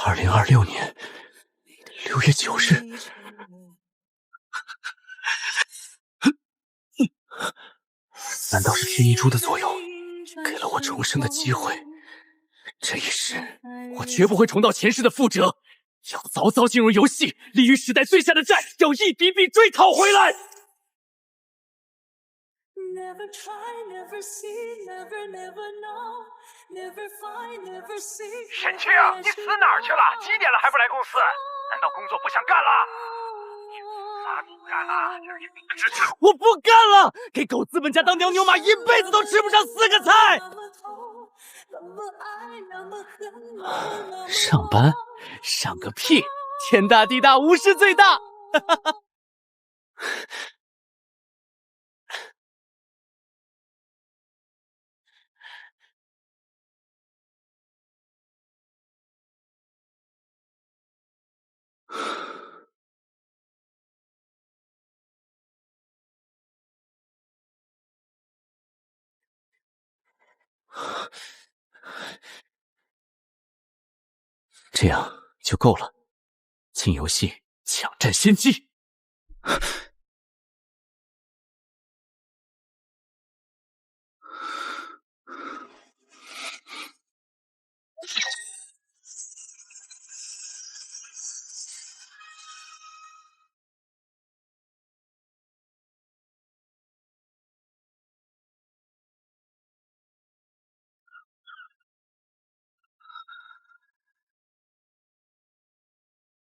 2026年6月9日，难道是天一珠的作用，给了我重生的机会？这一世，我绝不会重蹈前世的覆辙，要早早进入游戏，立于时代最下的债，要一笔笔追讨回来。沈清，你死哪儿去了？几点了还不来公司？难道工作不想干了？咋不干啊？这是你的职责。我不干了！给狗资本家当牛马，一辈子都吃不上4个菜。上班？上个屁！天大地大，无事最大。这样就够了。进游戏，抢占先机。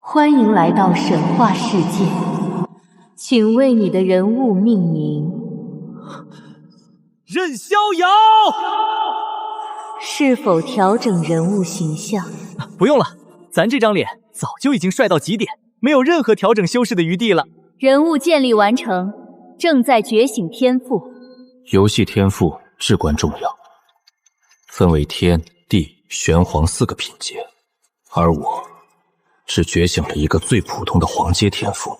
欢迎来到神话世界，请为你的人物命名。任逍遥。是否调整人物形象？不用了，咱这张脸早就已经帅到极点，没有任何调整修饰的余地了。人物建立完成，正在觉醒天赋。游戏天赋至关重要，分为天、地、玄黄4个品阶，而我只觉醒了一个最普通的黄阶天赋。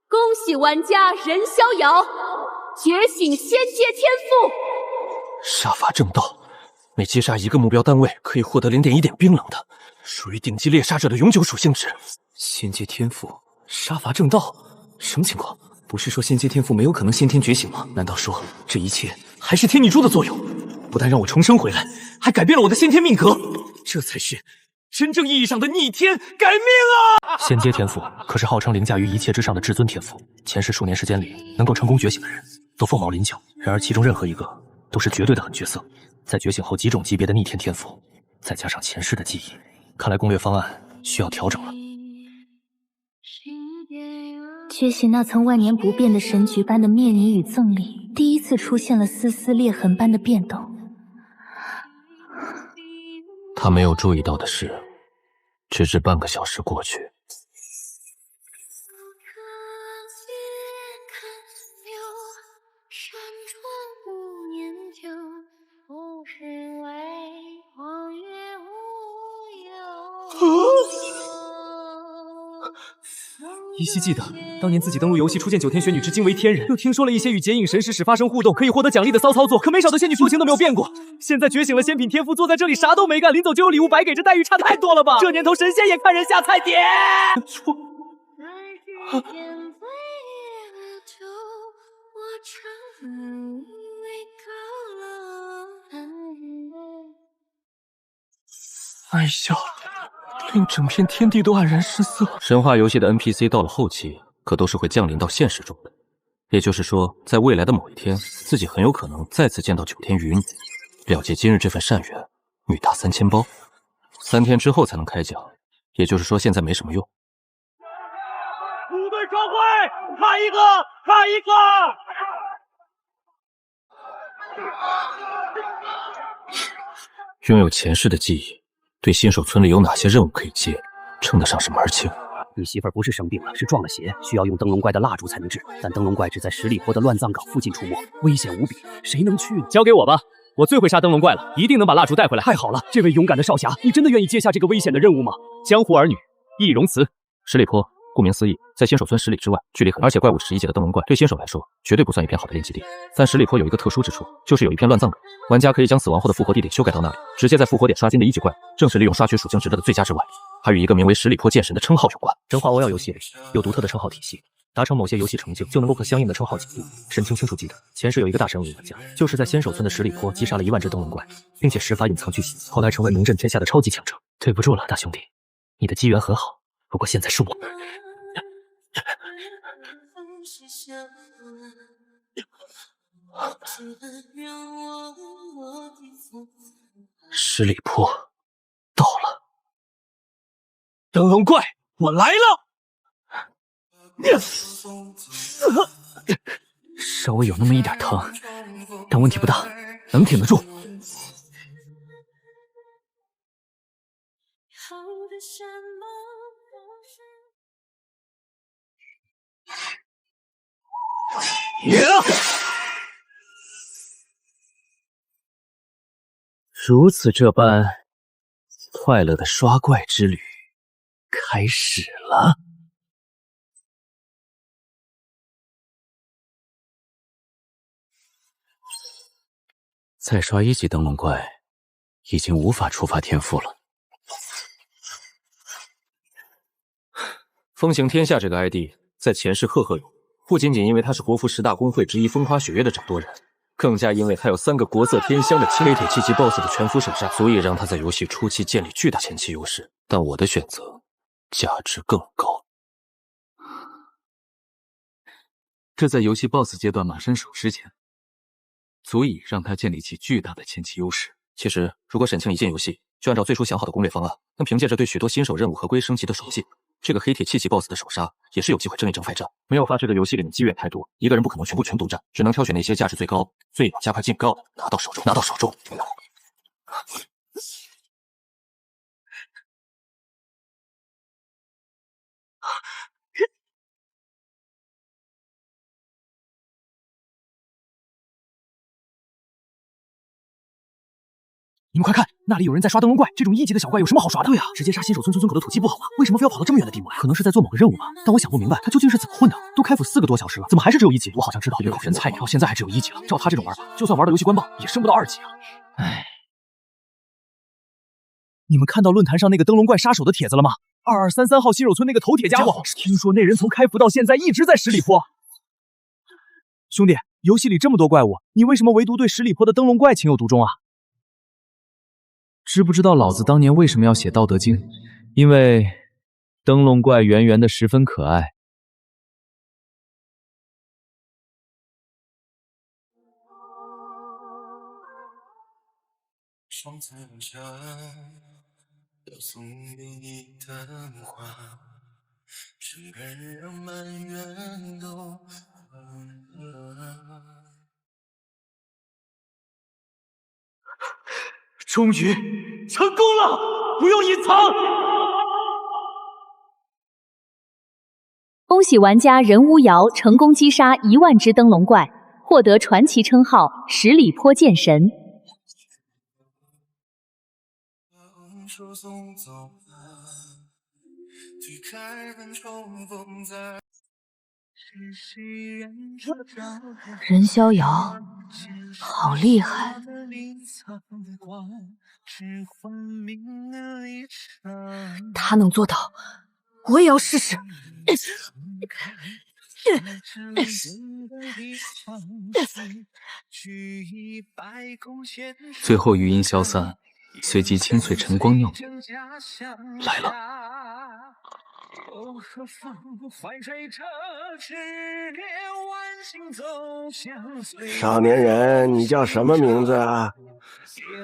恭喜玩家任逍遥觉醒仙阶天赋。杀伐正道，每击杀一个目标单位可以获得0.1点冰冷的，属于顶级猎杀者的永久属性值。仙阶天赋，杀伐正道，什么情况？不是说仙阶天赋没有可能先天觉醒吗？难道说这一切还是天女珠的作用？不但让我重生回来，还改变了我的先天命格，这才是真正意义上的逆天改命啊！仙阶天赋可是号称凌驾于一切之上的至尊天赋，前世数年时间里能够成功觉醒的人都凤毛麟角，然而其中任何一个都是绝对的狠角色。在觉醒后几种级别的逆天天赋，再加上前世的记忆，看来攻略方案需要调整了。觉醒那层万年不变的神菊般的灭你与赠礼，第一次出现了丝丝裂痕般的变动。他没有注意到的是，直至半个小时过去，依稀记得当年自己登录游戏初见9天玄女，至今为天人，又听说了一些与劫影神使使发生互动可以获得奖励的骚操作，可没少的仙女剧情都没有变过。现在觉醒了仙品天赋，坐在这里啥都没干，临走就有礼物白给，这待遇差太多了吧？这年头神仙也看人下菜碟。错。哎呀，令整片天地都黯然失色。神话游戏的 NPC 到了后期，可都是会降临到现实中的。也就是说，在未来的某一天，自己很有可能再次见到9天鱼女，了结今日这份善缘，女大3000包。3天之后才能开奖，也就是说现在没什么用。部队召会，看一个，看一个。拥有前世的记忆，对新手村里有哪些任务可以接，称得上是门儿清。你媳妇儿不是生病了，是撞了邪，需要用灯笼怪的蜡烛才能治。但灯笼怪只在十里坡的乱葬岗附近出没，危险无比，谁能去？交给我吧，我最会杀灯笼怪了，一定能把蜡烛带回来。太好了，这位勇敢的少侠，你真的愿意接下这个危险的任务吗？江湖儿女，易容辞。十里坡，顾名思义，在仙手村10里之外，距离很，而且怪物11级的灯笼怪对新手来说绝对不算一片好的练级地。但十里坡有一个特殊之处，就是有一片乱葬岗，玩家可以将死亡后的复活地点修改到那里，直接在复活点刷新的1级怪物，正是利用刷取属性值的最佳之外，还与一个名为十里坡剑神的称号有关。真话欧耀游戏里有独特的称号体系，达成某些游戏成就就能够和相应的称号紧固。神清清楚记得，前世有一个大神武玩家，就是在仙手村的十里坡击杀了1万只灯笼怪，并且10法隐藏巨型，后来成为名震天下的超级强者。对不住了，大兄弟，你的机缘很好，不过现在是我。十里坡到了，灯笼怪，我来了！稍微有那么一点疼，但问题不大，能挺得住。如此这般，快乐的刷怪之旅开始了。再刷1级灯笼怪，已经无法触发天赋了。风行天下这个 ID 在前世赫赫有名，不仅仅因为他是国服10大公会之一风花雪月的掌舵人，更加因为他有3个国色天香的黑铁7级 BOSS 的全服手杀，足以让他在游戏初期建立巨大前期优势。但我的选择价值更高。这在游戏 BOSS 阶段马身手之前，足以让他建立起巨大的前期优势。其实，如果沈清一进游戏就按照最初想好的攻略方案，那凭借着对许多新手任务合规升级的熟悉，这个黑铁7级 BOSS 的手杀也是有机会争一争5战。没有发这个游戏里的机缘太多，一个人不可能全独占，只能挑选那些价值最高、最有加快进高拿到手中。你们快看，那里有人在刷灯笼怪，这种1级的小怪有什么好刷的？对啊，直接杀新手村村口的土鸡不好吗？为什么非要跑到这么远的地方来？可能是在做某个任务吧，但我想不明白他究竟是怎么混的。都开服4个多小时了，怎么还是只有1级？我好像知道，有口人菜鸟现在还只有1级了。照他这种玩法，就算玩到游戏关爆，也升不到2级啊！唉，你们看到论坛上那个灯笼怪杀手的帖子了吗？2233号新手村那个头铁家伙，听说那人从开服到现在一直在十里坡。兄弟，游戏里这么多怪物，你为什么唯独对十里坡的灯笼怪情有独钟啊？知不知道老子当年为什么要写《道德经》？因为灯笼怪圆圆的十分可爱。双层茶，要送给你的花，是敢让满园都终于成功了！不用隐藏。恭喜玩家任无瑶成功击杀1万只灯笼怪，获得传奇称号“十里坡剑神”。任逍遥，好厉害！他能做到，我也要试试。最后余音消散，随即清脆晨光映来了。少年人，你叫什么名字啊？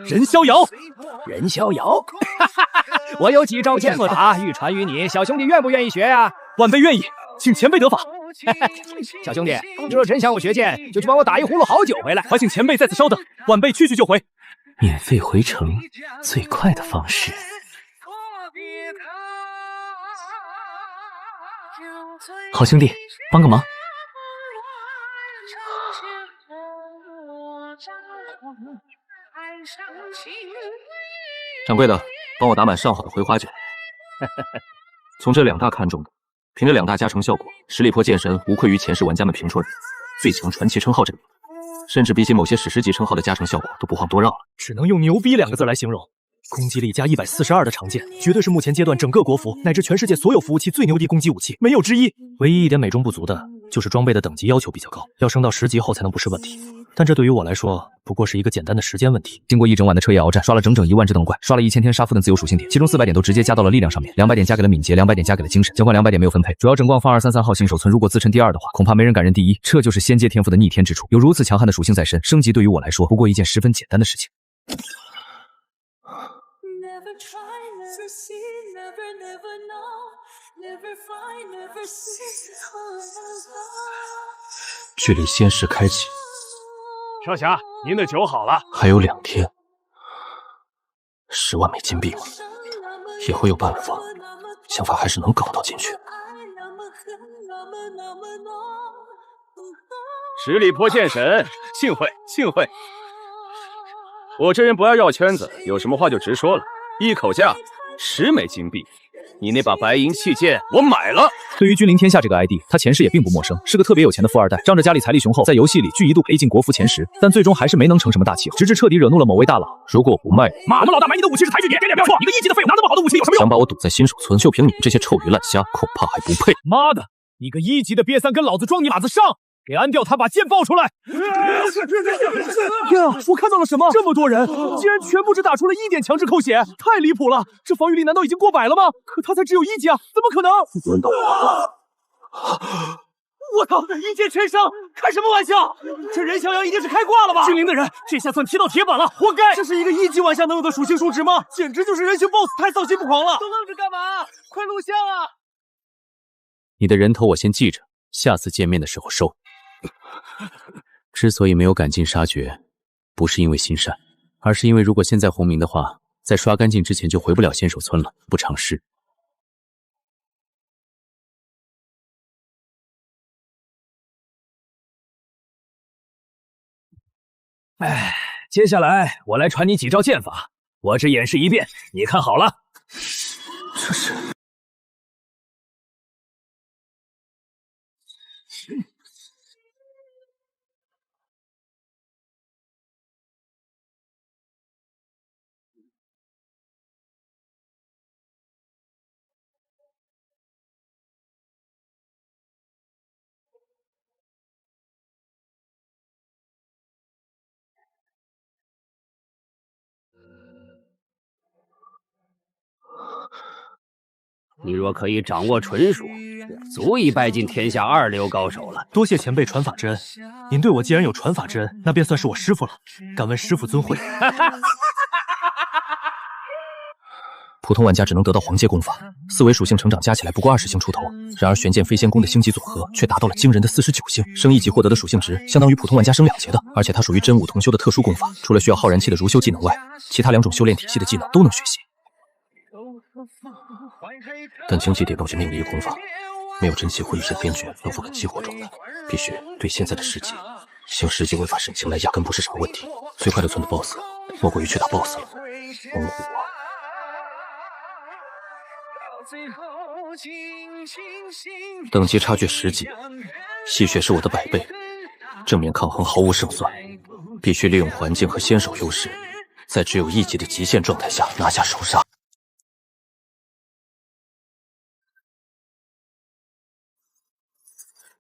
任逍遥。任逍遥，我有几招剑法欲传于你，小兄弟愿不愿意学呀？晚辈愿意，请前辈得法。小兄弟，若真想我学剑，就去帮我打一葫芦好酒回来。还请前辈在此稍等，晚辈去就回。免费回城，最快的方式。好兄弟，帮个忙。掌柜的，帮我打满上好的葵花酒。从这2大看中的，凭着2大加成效果，十里坡剑神无愧于前世玩家们评说的最强传奇称号这个名字，甚至比起某些史诗级称号的加成效果都不遑多让了。只能用牛逼2个字来形容。攻击力加142的长剑，绝对是目前阶段整个国服乃至全世界所有服务器最牛的攻击武器，没有之一。唯一一点美中不足的就是装备的等级要求比较高，要升到10级后才能不是问题。但这对于我来说，不过是一个简单的时间问题。经过一整晚的彻夜鏖战，刷了整整1万只灯笼怪，刷了1000天杀夫的自由属性点，其中400点都直接加到了力量上面，200点加给了敏捷，200点加给了精神，交换200点没有分配。主要整逛放233号新手村，如果自称第2的话，恐怕没人敢认第1，这就是仙阶天赋的逆天之处。有如此强悍的属性在身，升级对于我来说不过一件十分简单的事情。距离仙石开启少侠，您的酒好了。还有2天，10万美金币吗？也会有办法，想法还是能搞到进去。十里坡剑神，幸会幸会。我这人不爱绕圈子，有什么话就直说了。一口价10枚金币，你那把白银器剑我买了。对于君临天下这个 ID， 他前世也并不陌生，是个特别有钱的富二代，仗着家里财力雄厚，在游戏里一度可以进国服前10，但最终还是没能成什么大气候，直至彻底惹怒了某位大佬。如果我不卖，妈，我们老大买你的武器是抬举你，点点不要错。一个1级的废物拿那么好的武器有什么用？想把我堵在新手村，就凭你们这些臭鱼烂虾，恐怕还不配。妈的，你个1级的瘪三，跟老子装你马子上！给安掉他把剑爆出来！天啊，我看到了什么？这么多人，竟然全部只打出了1点强制扣血，太离谱了！这防御力难道已经过100了吗？可他才只有1级啊，怎么可能？轮到我了！我操，1剑全伤，开什么玩笑？这任逍遥一定是开挂了吧？君临的人，这下算踢到铁板了，活该！这是一个1级玩家能有的属性数值吗？简直就是人形 BOSS，太丧心不狂了！都愣着干嘛？快录像啊！你的人头我先记着，下次见面的时候收。之所以没有赶尽杀绝，不是因为心善，而是因为如果现在红名的话，在刷干净之前就回不了仙手村了，不偿失。哎，接下来我来传你几招剑法，我只演示一遍，你看好了。这是。你若可以掌握纯属，足以拜进天下2流高手了。多谢前辈传法之恩，您对我既然有传法之恩，那便算是我师傅了。敢问师傅尊讳？普通玩家只能得到黄阶功法，4维属性成长加起来不过20星出头。然而玄剑飞仙功的星级组合却达到了惊人的49星，升1级获得的属性值相当于普通玩家升2阶的。而且它属于真武同修的特殊功法，除了需要浩然气的如修技能外，其他2种修炼体系的技能都能学习。但经济点动是命离功法，没有真气会一阵边决能否跟激活状态，必须对现在的世界行10级违法审情来压根不是什么问题。最快的村的 BOSS 莫过于去打 BOSS 了。猛虎啊！等级差距10级，吸血是我的100倍，正面抗衡毫无胜算，必须利用环境和先手优势，在只有1级的极限状态下拿下首杀。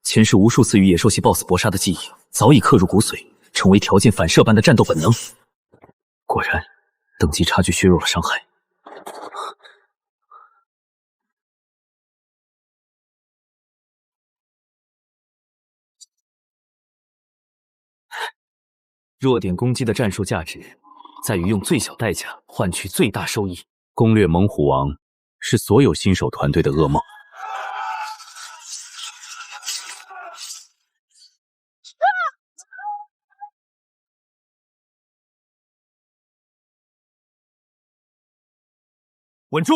前世无数次与野兽系 BOSS 搏杀的记忆早已刻入骨髓，成为条件反射般的战斗本能。果然，等级差距削弱了伤害。弱点攻击的战术价值在于用最小代价换取最大收益。攻略猛虎王是所有新手团队的噩梦。稳住，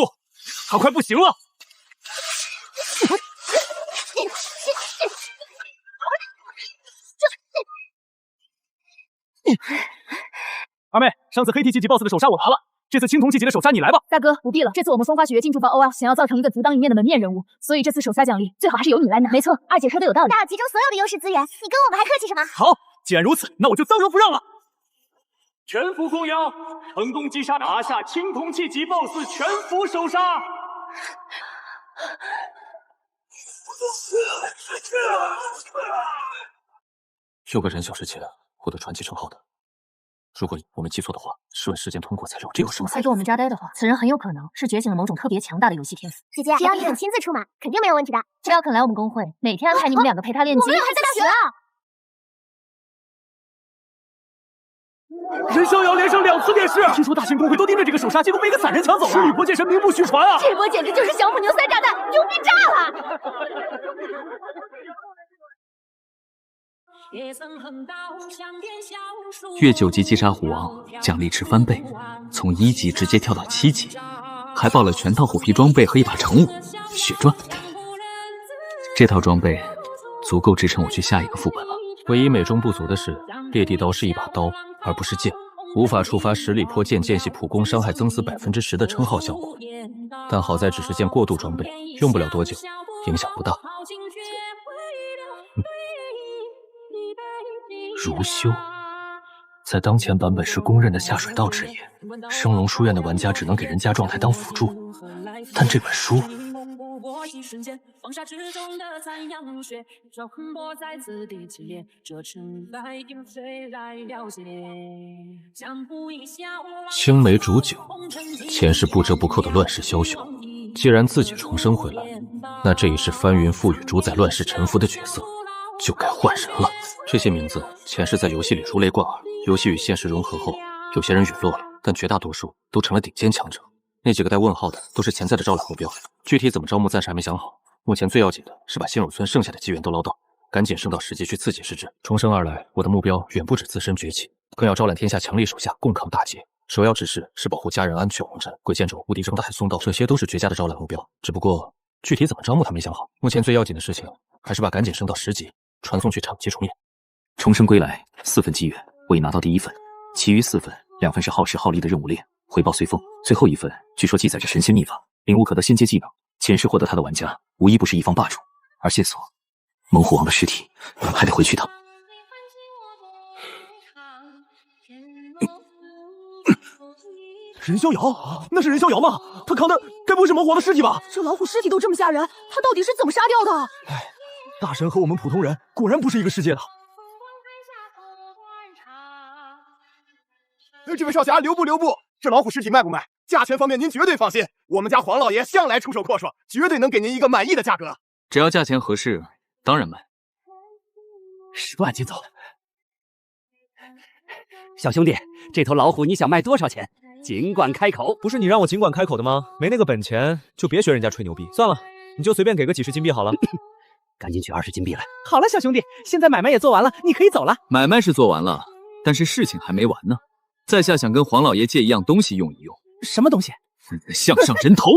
他快不行了！二妹，上次黑 T 级 BOSS 的首杀我拿了，这次青铜器级的手杀你来吧。大哥，不必了，这次我们风花雪月进驻方 OL 想要造成一个独当一面的门面人物，所以这次手下奖励最好还是由你来拿。没错，二姐说的有道理。大要集中所有的优势资源，你跟我们还客气什么？好，既然如此，那我就当仁不让了。全服公羊，成功击杀，拿下青铜器级 BOSS 全服手杀。有个人小之前获得传奇称号的，如果我没记错的话，试问时间通过才肉，这有什么？再跟我们扎呆的话，此人很有可能是觉醒了某种特别强大的游戏天赋。姐姐，只要你肯亲自出马，肯定没有问题的。只要肯来我们公会，每天安排你们两个陪他练级。我们俩还在大学啊！任逍遥连胜2次面试，听说大型公会都盯着这个手杀，结果被一个散人抢走了。十里坡剑神名不虚传啊！这波简直就是降服牛塞炸弹，牛逼炸了！越9级击杀虎王，奖励值翻倍，从1级直接跳到7级，还爆了全套虎皮装备和一把长弩血钻。这套装备足够支撑我去下一个副本了。唯一美中不足的是，裂地刀是一把刀，而不是剑，无法触发十里坡剑间隙普攻伤害增死10%的称号效果。但好在只是件过渡装备，用不了多久，影响不大。如修，在当前版本是公认的下水道职业，升龙书院的玩家只能给人加状态当辅助，但这本书青梅煮酒，前世不折不扣的乱世枭雄，既然自己重生回来，那这一世翻云覆雨主宰乱世沉浮的角色就该换人了。这些名字前世在游戏里如雷贯耳，游戏与现实融合后，有些人陨落了，但绝大多数都成了顶尖强者。那几个带问号的都是潜在的招揽目标，具体怎么招募暂时还没想好。目前最要紧的是把新手村剩下的机缘都捞到，赶紧升到10级去刺激实质。重生而来，我的目标远不止自身崛起，更要招揽天下强力手下共扛大劫。首要之事是保护家人安全无战，鬼剑冢、无敌正太、松道，这些都是绝佳的招揽目标。只不过具体怎么招募还没想好。目前最要紧的事情还是把赶紧升到10级，传送去场级重演。重生归来，4份机缘，我已拿到第1份，其余4份，2份是耗时耗力的任务链，回报随风。最后1份据说记载着神仙秘法，领悟可得仙阶技能，前世获得它的玩家无一不是一方霸主。而线索，猛虎王的尸体还得回去趟。任逍遥，那是任逍遥吗？他扛的该不会是猛虎王的尸体吧？这老虎尸体都这么吓人，他到底是怎么杀掉的？哎，大神和我们普通人果然不是一个世界的。这位少侠留步留步，这老虎尸体卖不卖？价钱方面您绝对放心，我们家黄老爷向来出手阔绰，绝对能给您一个满意的价格。只要价钱合适，当然卖。10万斤走。小兄弟，这头老虎你想卖多少钱？尽管开口。不是你让我尽管开口的吗？没那个本钱就别学人家吹牛逼。算了，你就随便给个几十金币好了。赶紧取20金币来。好了，小兄弟，现在买卖也做完了，你可以走了。买卖是做完了，但是事情还没完呢。在下想跟黄老爷借一样东西用一用。什么东西？项上人头。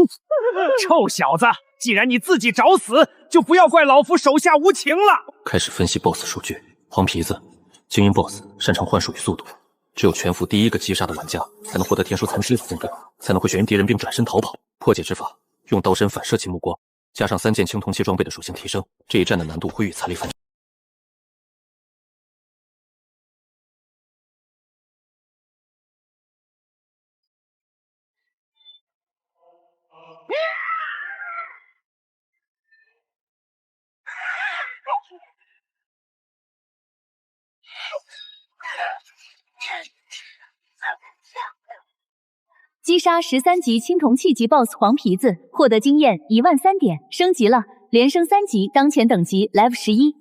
臭小子，既然你自己找死，就不要怪老夫手下无情了。开始分析 BOSS 数据。黄皮子，精英 BOSS，擅长幻术与速度，只有全服第1个击杀的玩家才能获得天书残肢风格，才能会眩晕敌人并转身逃跑。破解之法，用刀身反射其目光，加上3件青铜器装备的属性提升，这一战的难度会与残力翻倍。击杀13级青铜器级 BOSS 黄皮子，获得经验13000点，升级了，连升3级，当前等级 Level 11。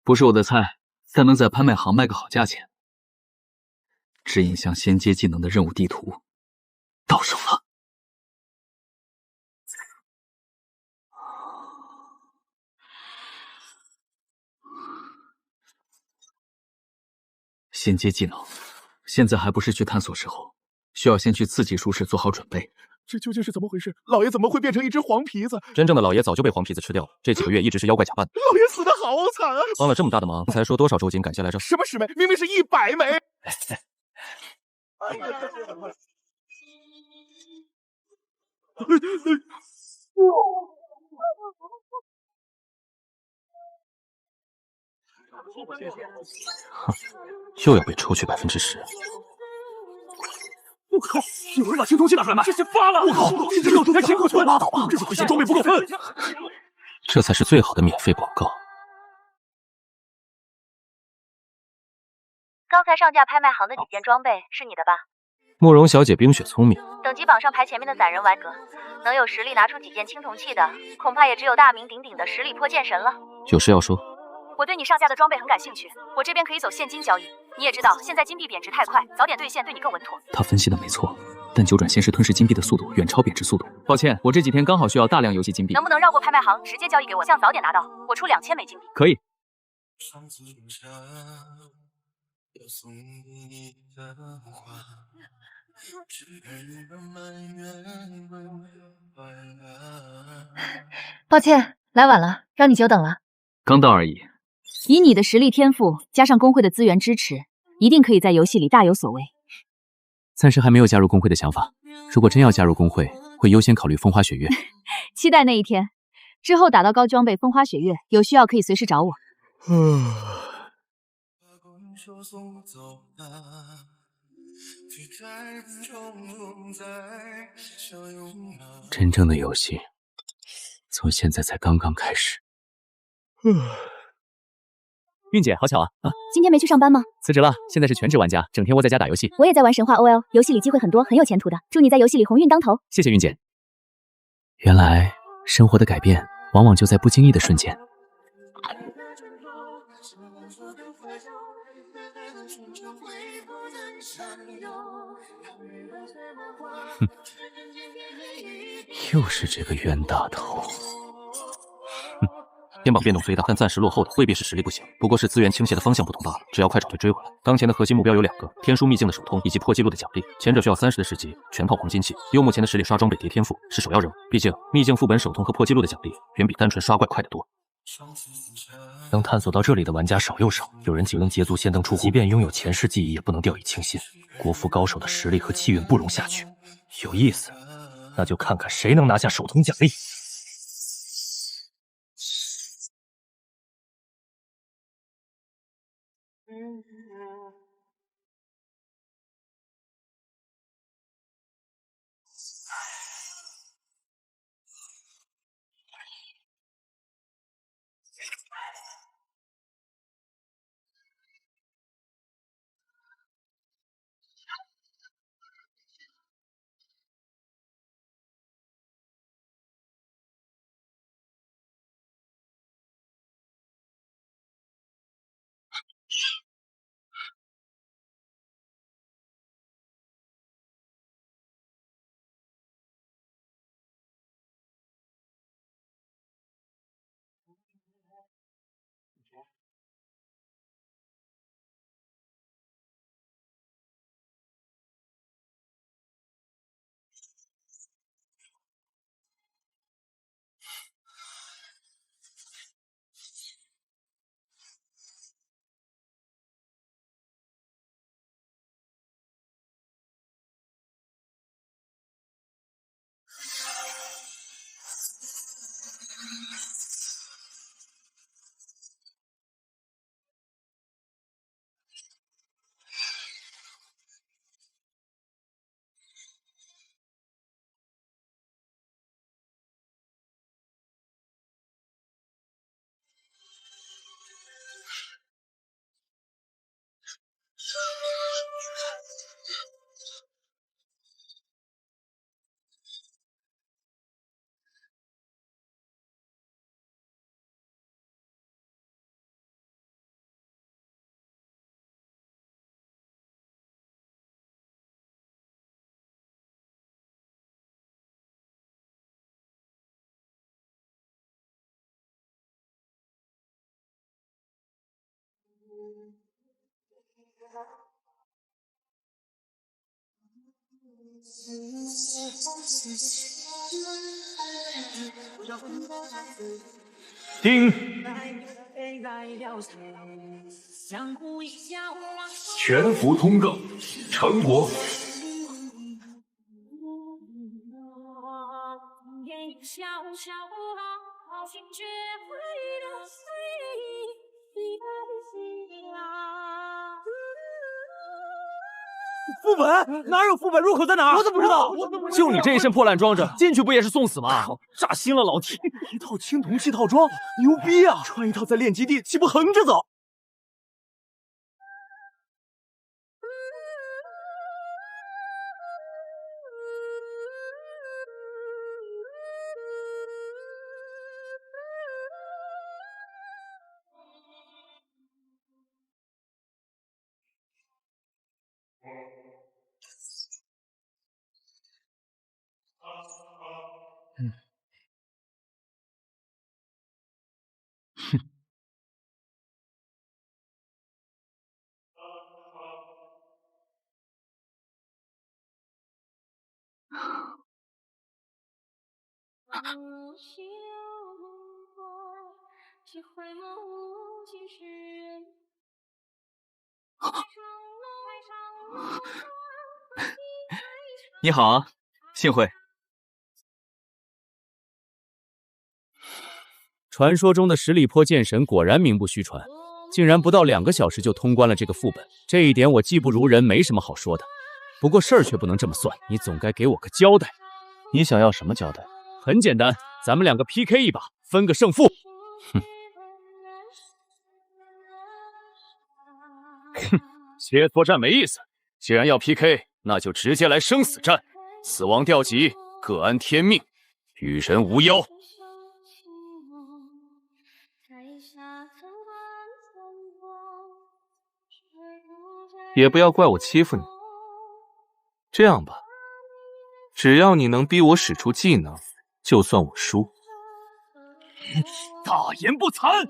不是我的菜，但能在拍卖行卖个好价钱。指引向仙阶技能的任务地图到手了。仙阶技能，现在还不是去探索时候，需要先去刺激术士做好准备，这究竟是怎么回事？老爷怎么会变成一只黄皮子？真正的老爷早就被黄皮子吃掉了，这几个月一直是妖怪假扮的。老爷死得好惨啊！帮了这么大的忙，才说多少周金感谢来着？什么10枚？明明是100枚！又要被抽去10%。我靠！有人把青铜器拿出来卖，这些发了！我靠！这要才钱过去，拉倒吧！这是亏心装备不够分。这才是最好的免费广告。刚才上架拍卖行的几件装备是你的吧？慕容小姐冰雪聪明，等级榜上排前面的散人玩格，能有实力拿出几件青铜器的，恐怕也只有大名鼎鼎的十里坡剑神了。有事要说。我对你上架的装备很感兴趣，我这边可以走现金交易。你也知道，现在金币贬值太快，早点兑现对你更稳妥。他分析的没错，但九转仙师吞噬金币的速度远超贬值速度。抱歉，我这几天刚好需要大量游戏金币，能不能绕过拍卖行直接交易给我，这样早点拿到？我出2000枚金币。可以。抱歉，来晚了，让你久等了。刚到而已。以你的实力天赋，加上工会的资源支持，一定可以在游戏里大有所为。暂时还没有加入工会的想法，如果真要加入工会，会优先考虑风花雪月。期待那一天，之后打到高装备风花雪月，有需要可以随时找我。真正的游戏从现在才刚刚开始。韵姐，好巧啊！今天没去上班吗？辞职了，现在是全职玩家，整天窝在家打游戏。我也在玩神话 OL， 游戏里机会很多，很有前途的。祝你在游戏里鸿运当头。谢谢韵姐。原来生活的改变往往就在不经意的瞬间。哼，又是这个冤大头。天榜变动虽大，但暂时落后的未必是实力不行，不过是资源倾斜的方向不同罢了。只要快手队追回来，当前的核心目标有2个：天书秘境的首通以及破纪录的奖励。前者需要30的市级，全套黄金器。以我目前的实力，刷装备叠天赋是首要任务。毕竟秘境副本首通和破纪录的奖励远比单纯刷怪快得多。能探索到这里的玩家少又少，有人仅能捷足先登出户，即便拥有前世记忆，也不能掉以轻心。国服高手的实力和气运不容下去，有意思，那就看看谁能拿下首通奖励。丁，全服通告，成果。副本哪有副本？入口在哪儿？我怎么不知道？就你这一身破烂装着，进去不也是送死吗？扎心了，老铁！一套青铜器套装，牛逼啊！穿一套在炼基地，岂不横着走？你好啊，幸会。传说中的十里坡剑神果然名不虚传，竟然不到2个小时就通关了这个副本，这一点我技不如人，没什么好说的。不过事儿却不能这么算，你总该给我个交代。你想要什么交代？很简单，咱们2个 PK 一把，分个胜负。哼，切磋战没意思。既然要 PK， 那就直接来生死战，死亡掉级，各安天命，与人无妖。也不要怪我欺负你。这样吧，只要你能逼我使出技能，就算我输。大言不惭！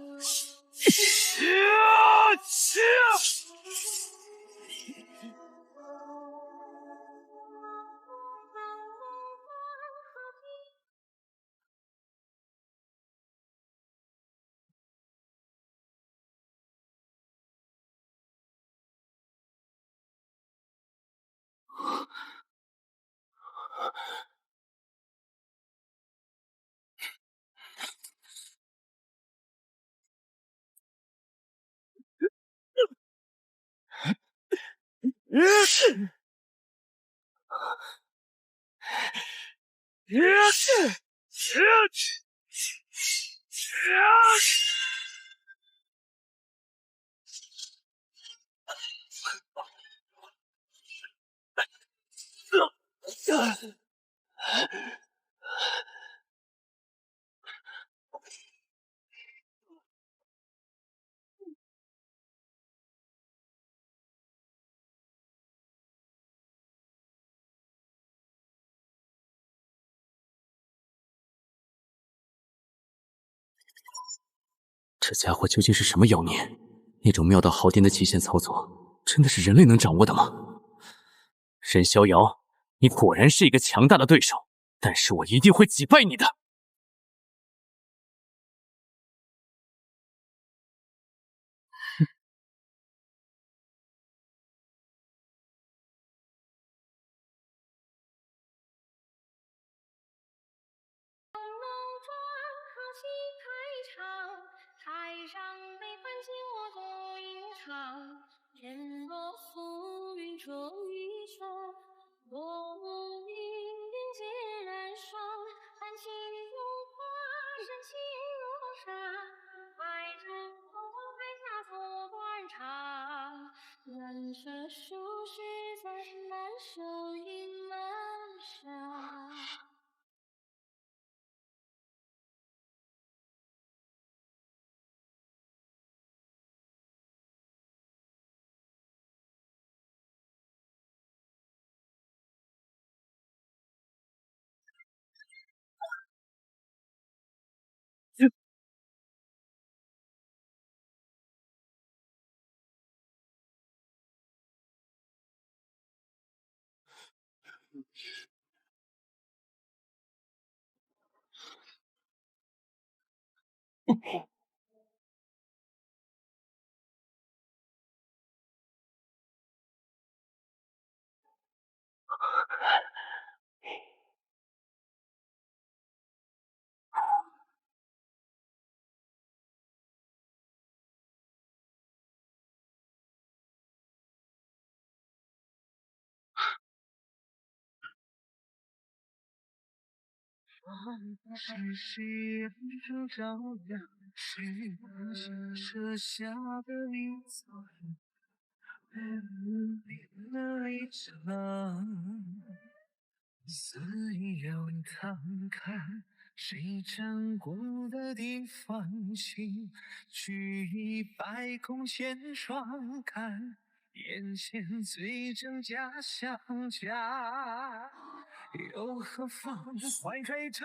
这家伙究竟是什么妖孽？那种妙到毫巅的极限操作，真的是人类能掌握的吗？任逍遥，你果然是一个强大的对手，但是我一定会击败你的。台上悲欢情我独吟唱，天落浮云遮雨霜，落幕云云皆染霜，含情如花，深情如沙，爱人红台下做断肠，难舍数十载，难舍云难沙。是夕阳中照亮，是我心设下的一座变了一场。肆意遥探看，谁站过的地方，请举一百空千双看，眼前最真假相加。又何妨？怀揣着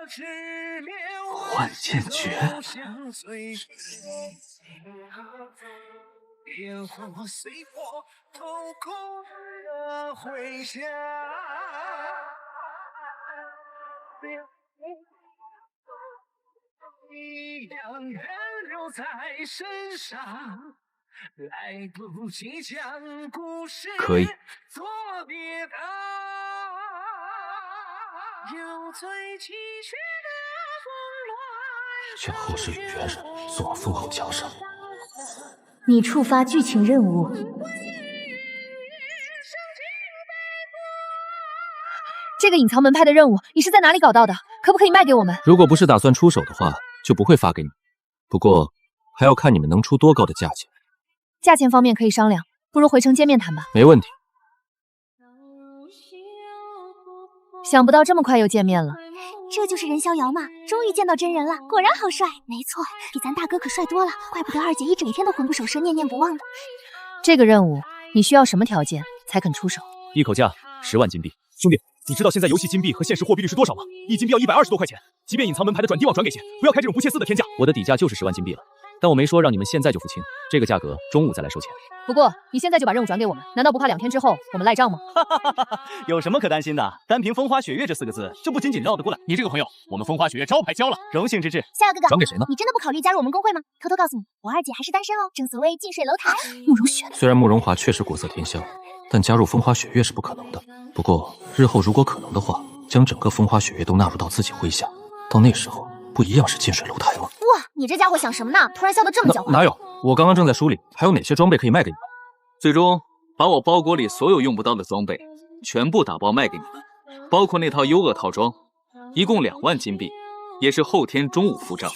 执念，幻剑诀。烟火随波，透空的回响。一样人留在身上，来不及将故事可以作别的。有最崎岖的风乱，将后世与猿人送往封侯桥上。你触发剧情任务。这个隐藏门派的任务你是在哪里搞到的？可不可以卖给我们？如果不是打算出手的话，就不会发给你。不过还要看你们能出多高的价钱。价钱方面可以商量，不如回城见面谈吧。没问题。想不到这么快又见面了。这就是任逍遥嘛，终于见到真人了，果然好帅。没错，比咱大哥可帅多了，怪不得二姐一整天都魂不守舍，念念不忘的。这个任务你需要什么条件才肯出手？一口价10万金币。兄弟，你知道现在游戏金币和现实货币率是多少吗？一金币要120多块钱，即便隐藏门牌的转地网转给钱，不要开这种不切丝的天价。我的底价就是10万金币了，但我没说让你们现在就付清，这个价格中午再来收钱。不过你现在就把任务转给我们，难道不怕2天之后我们赖账吗？有什么可担心的？单凭风花雪月这4个字，就不仅仅绕得过来。你这个朋友，我们风花雪月招牌交了，荣幸之至。逍遥哥哥，转给谁呢？你真的不考虑加入我们公会吗？偷偷告诉你，我二姐还是单身哦。正所谓近水楼台。慕容雪，虽然慕容华确实国色天香，但加入风花雪月是不可能的。不过日后如果可能的话，将整个风花雪月都纳入到自己麾下，到那时候不一样是近水楼台吗？哇，你这家伙想什么呢？突然笑得这么狡猾。哪有？我刚刚正在梳理还有哪些装备可以卖给你们。最终把我包裹里所有用不到的装备全部打包卖给你们，包括那套优恶套装，一共2万金币，也是后天中午付账。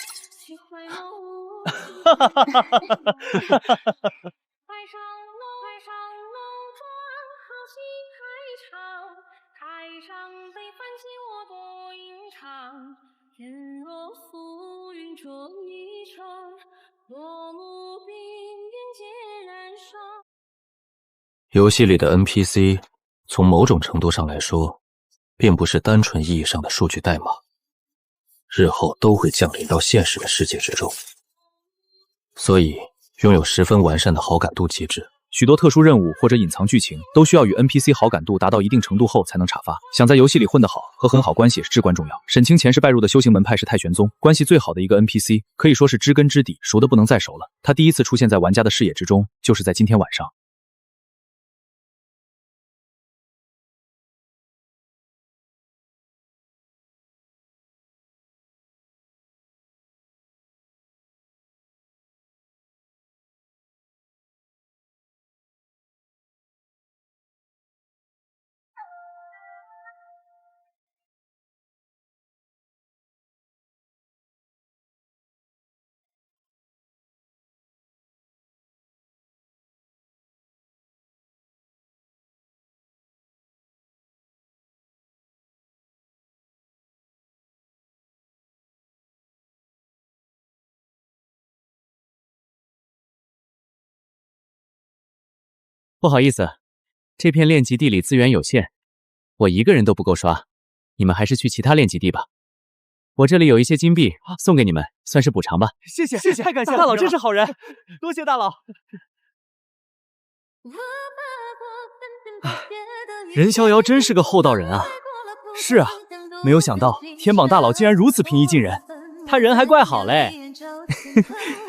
游戏里的 NPC 从某种程度上来说，并不是单纯意义上的数据代码，日后都会降临到现实的世界之中，所以拥有十分完善的好感度机制。许多特殊任务或者隐藏剧情都需要与 NPC 好感度达到一定程度后才能插发。想在游戏里混得好，和很好关系也是至关重要。沈清前世拜入的修行门派是太玄宗，关系最好的一个 NPC 可以说是知根知底，熟得不能再熟了。他第一次出现在玩家的视野之中，就是在今天晚上。不好意思，这片练级地里资源有限，我一个人都不够刷，你们还是去其他练级地吧。我这里有一些金币送给你们，算是补偿吧。谢谢，太感谢了，大佬真是好人，多谢大佬。任逍遥真是个厚道人啊！是啊，没有想到天榜大佬竟然如此平易近人，他人还怪好嘞。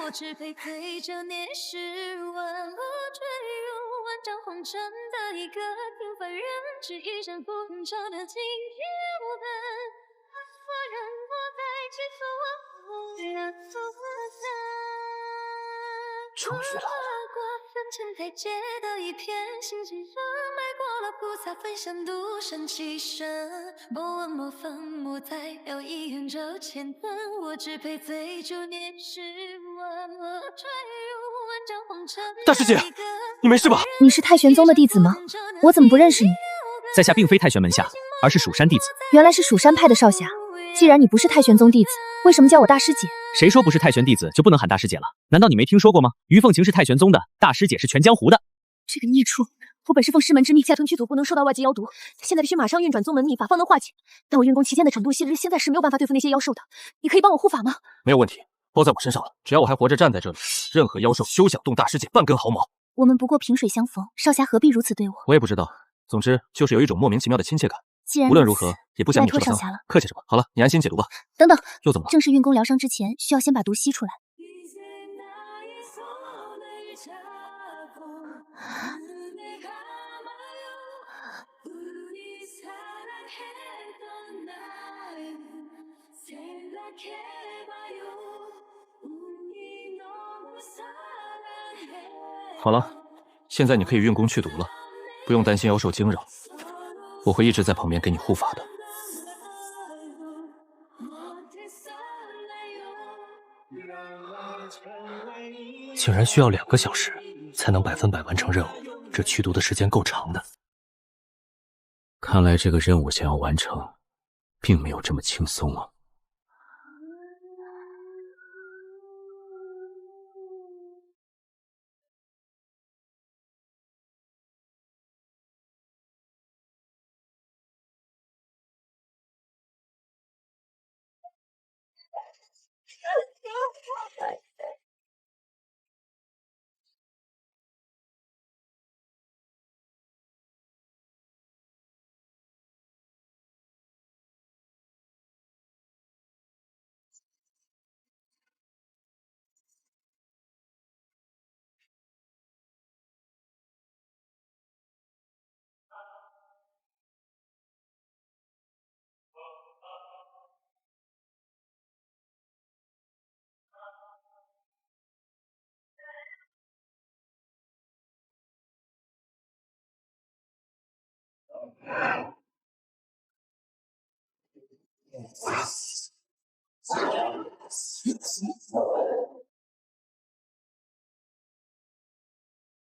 我只配陪着你10万我坠入万丈红尘的一个平凡人，只一闪浮云照亮今夜我们。所人我在这座忘了做终于来了。分成台阶的一片星星上，迈过了菩萨分享独善其身。莫问莫分莫再聊一远走前程，我只配醉酒年10万我坠入万丈红尘。大师姐，你没事吧？你是太玄宗的弟子吗？我怎么不认识你？在下并非太玄门下，而是蜀山弟子。原来是蜀山派的少侠。既然你不是太玄宗弟子，为什么叫我大师姐？谁说不是太玄弟子就不能喊大师姐了？难道你没听说过吗？于凤琴是太玄宗的，大师姐是全江湖的。这个孽畜！我本是奉师门之命，下屯剧组不能受到外界妖毒，现在必须马上运转宗门秘法方能化解。但我运功期间的程度，现在是没有办法对付那些妖兽的。你可以帮我护法吗？没有问题，包在我身上了。只要我还活着站在这里，任何妖兽休想动大师姐半根毫毛。我们不过萍水相逢，少侠何必如此对我？我也不知道，总之就是有一种莫名其妙的亲切感。既然无论如何也不想你拜托少侠了。客气什么？好了，你安心解毒吧。等等，又怎么了？正式运功疗伤之前，需要先把毒吸出来。好了，现在你可以运功去毒了，不用担心妖兽惊扰，我会一直在旁边给你护法的。竟然需要2个小时才能100%完成任务，这驱毒的时间够长的。看来这个任务想要完成，并没有这么轻松啊。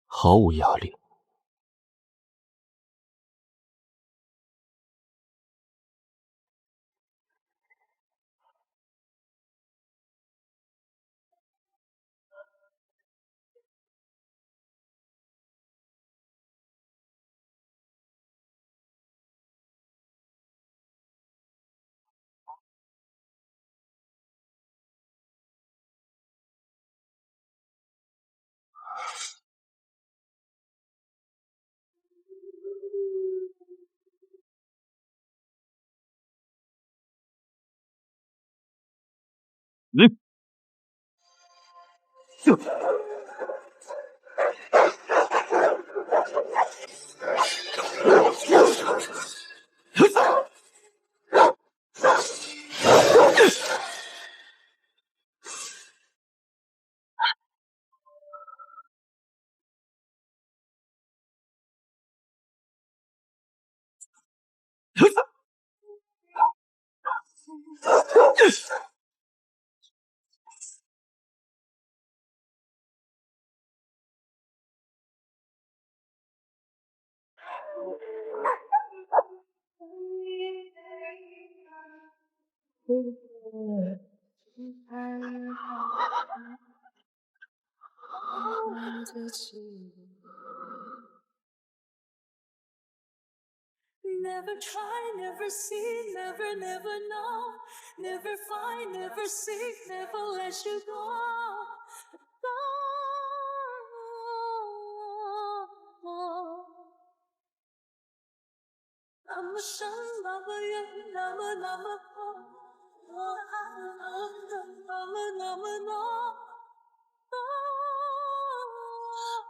毫无压力。Never try, never see, never, never know. Never find, never seek, never let you go. Go. 那么深，那么远，那么厚，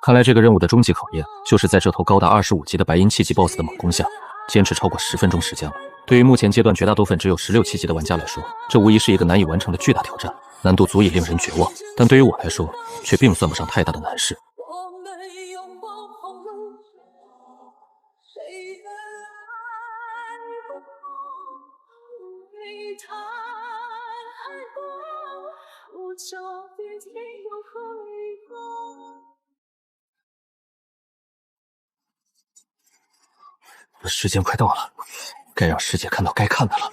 看来这个任务的终极考验，就是在这头高达25级的白银7级 BOSS 的猛攻下，坚持超过10分钟时间了。对于目前阶段绝大多分只有16、7级的玩家来说，这无疑是一个难以完成的巨大挑战，难度足以令人绝望。但对于我来说，却并算不上太大的难事。时间快到了，该让师姐看到该看的了。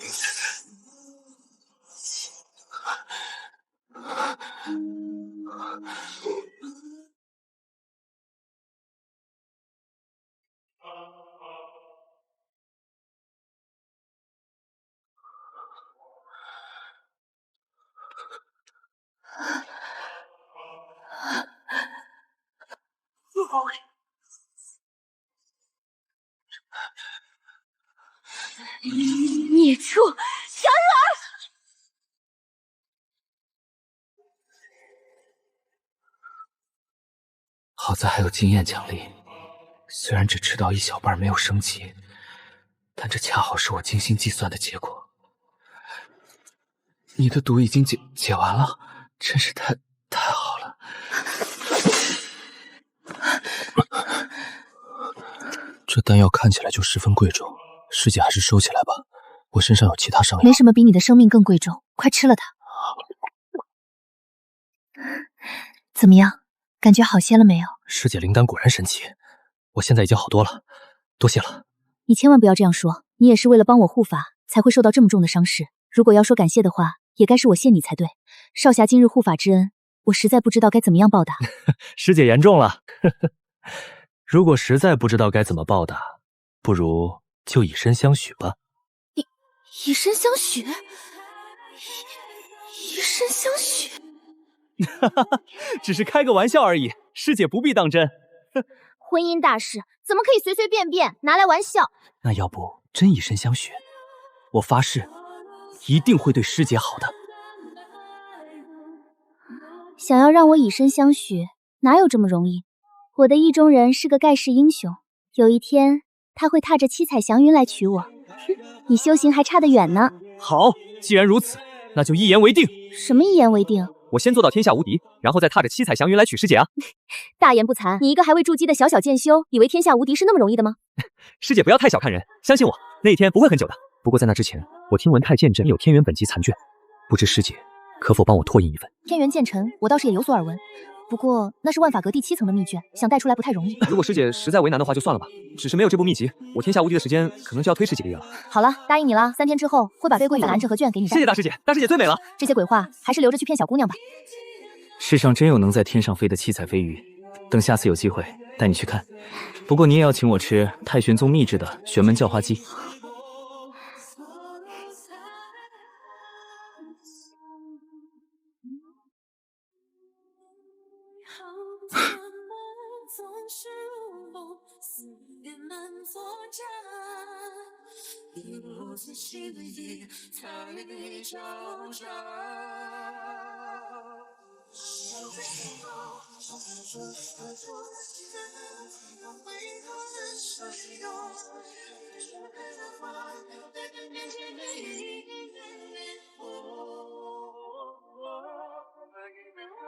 孽畜，小女儿！好在还有经验奖励，虽然只吃到一小半没有升级，但这恰好是我精心计算的结果。你的毒已经解完了，真是太好了。这丹药看起来就十分贵重，师姐还是收起来吧，我身上有其他伤药。没什么比你的生命更贵重，快吃了它。怎么样，感觉好些了没有？师姐灵丹果然神奇，我现在已经好多了，多谢了。你千万不要这样说，你也是为了帮我护法，才会受到这么重的伤势。如果要说感谢的话，也该是我谢你才对。少侠今日护法之恩，我实在不知道该怎么样报答。师姐言重了。如果实在不知道该怎么报答，不如就以身相许吧。以身相许？以身相许？只是开个玩笑而已，师姐不必当真。婚姻大事怎么可以随随便便拿来玩笑？那要不真以身相许？我发誓，一定会对师姐好的。想要让我以身相许，哪有这么容易？我的意中人是个盖世英雄，有一天他会踏着七彩祥云来娶我。你修行还差得远呢。好，既然如此，那就一言为定。什么一言为定？我先做到天下无敌，然后再踏着七彩祥云来娶师姐啊！大言不惭，你一个还未筑基的小小剑修，以为天下无敌是那么容易的吗？师姐不要太小看人，相信我，那一天不会很久的。不过在那之前，我听闻太剑阵有天元本级残卷，不知师姐可否帮我拓印一份？天元剑尘，我倒是也有所耳闻。不过那是万法阁第7层的秘卷，想带出来不太容易。如果师姐实在为难的话，就算了吧。只是没有这部秘籍，我天下无敌的时间可能就要推迟几个月了。好了，答应你了，3天之后会把飞龟羽兰这盒卷给你带。谢谢大师姐，大师姐最美了。这些鬼话还是留着去骗小姑娘吧。世上真有能在天上飞的七彩飞鱼，等下次有机会带你去看。不过你也要请我吃太玄宗秘制的玄门叫花鸡。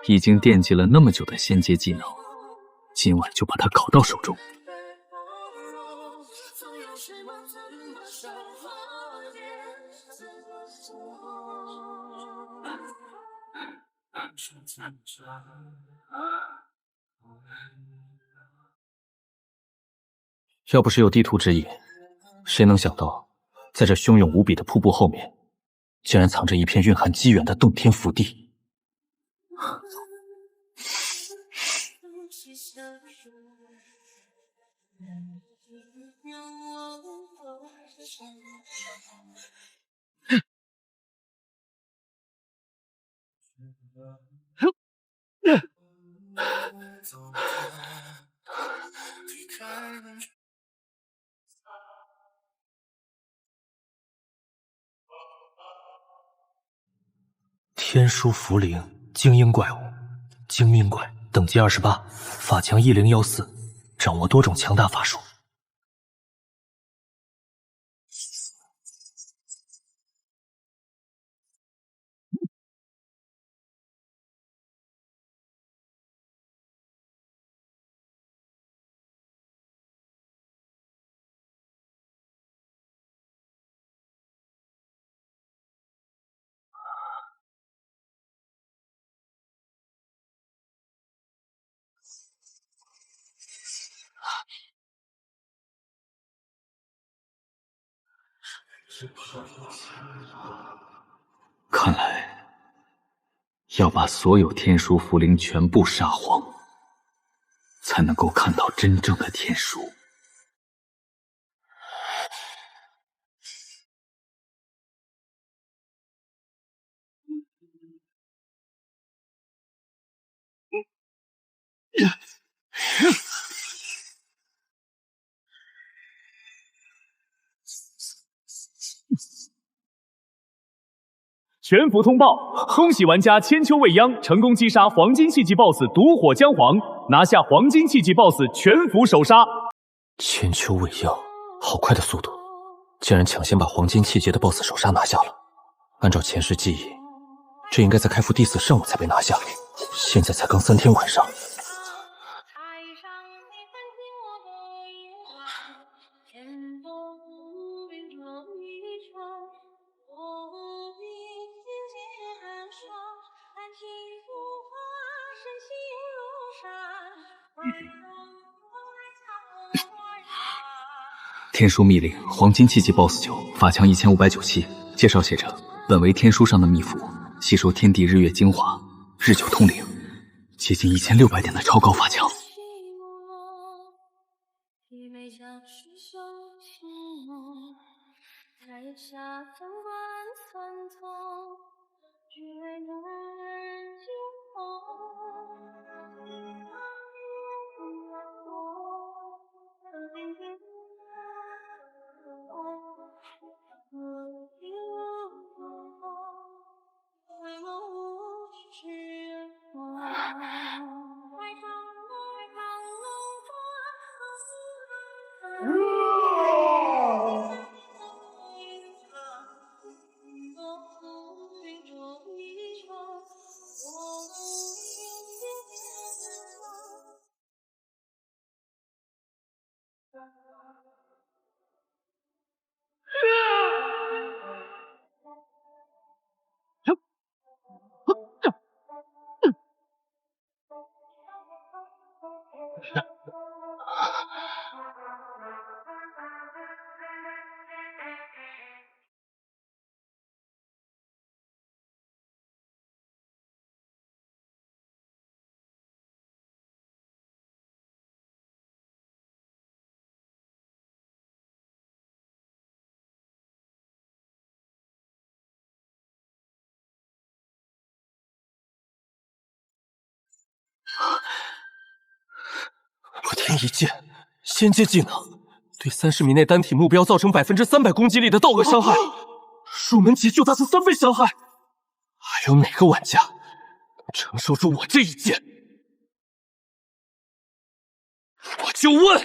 已经惦记了那么久的仙阶技能，今晚就把它搞到手中。要不是有地图指引，谁能想到，在这汹涌无比的瀑布后面，竟然藏着一片蕴含机缘的洞天福地。天书茯苓，精英怪物，精命怪，等级28，法强1014，掌握多种强大法术。看来要把所有天书茯苓全部杀荒，才能够看到真正的天书。全服通报，恭喜玩家千秋未央成功击杀黄金系级 BOSS 毒火姜黄，拿下黄金系级 BOSS 全服首杀。千秋未央，好快的速度，竟然抢先把黄金气节的 BOSS 首杀拿下了。按照前世记忆，这应该在开服第4上午才被拿下，现在才刚3天晚上。天书密令，黄金气级 BOSS 9，法强1597。介绍写着：本为天书上的秘符，吸收天地日月精华，日久通灵，接近1600点的超高法强。我天一剑，仙阶技能，对30米内单体目标造成300%攻击力的道额伤害，入门级就大出3倍伤害。还有哪个玩家承受住我这一剑？我就问，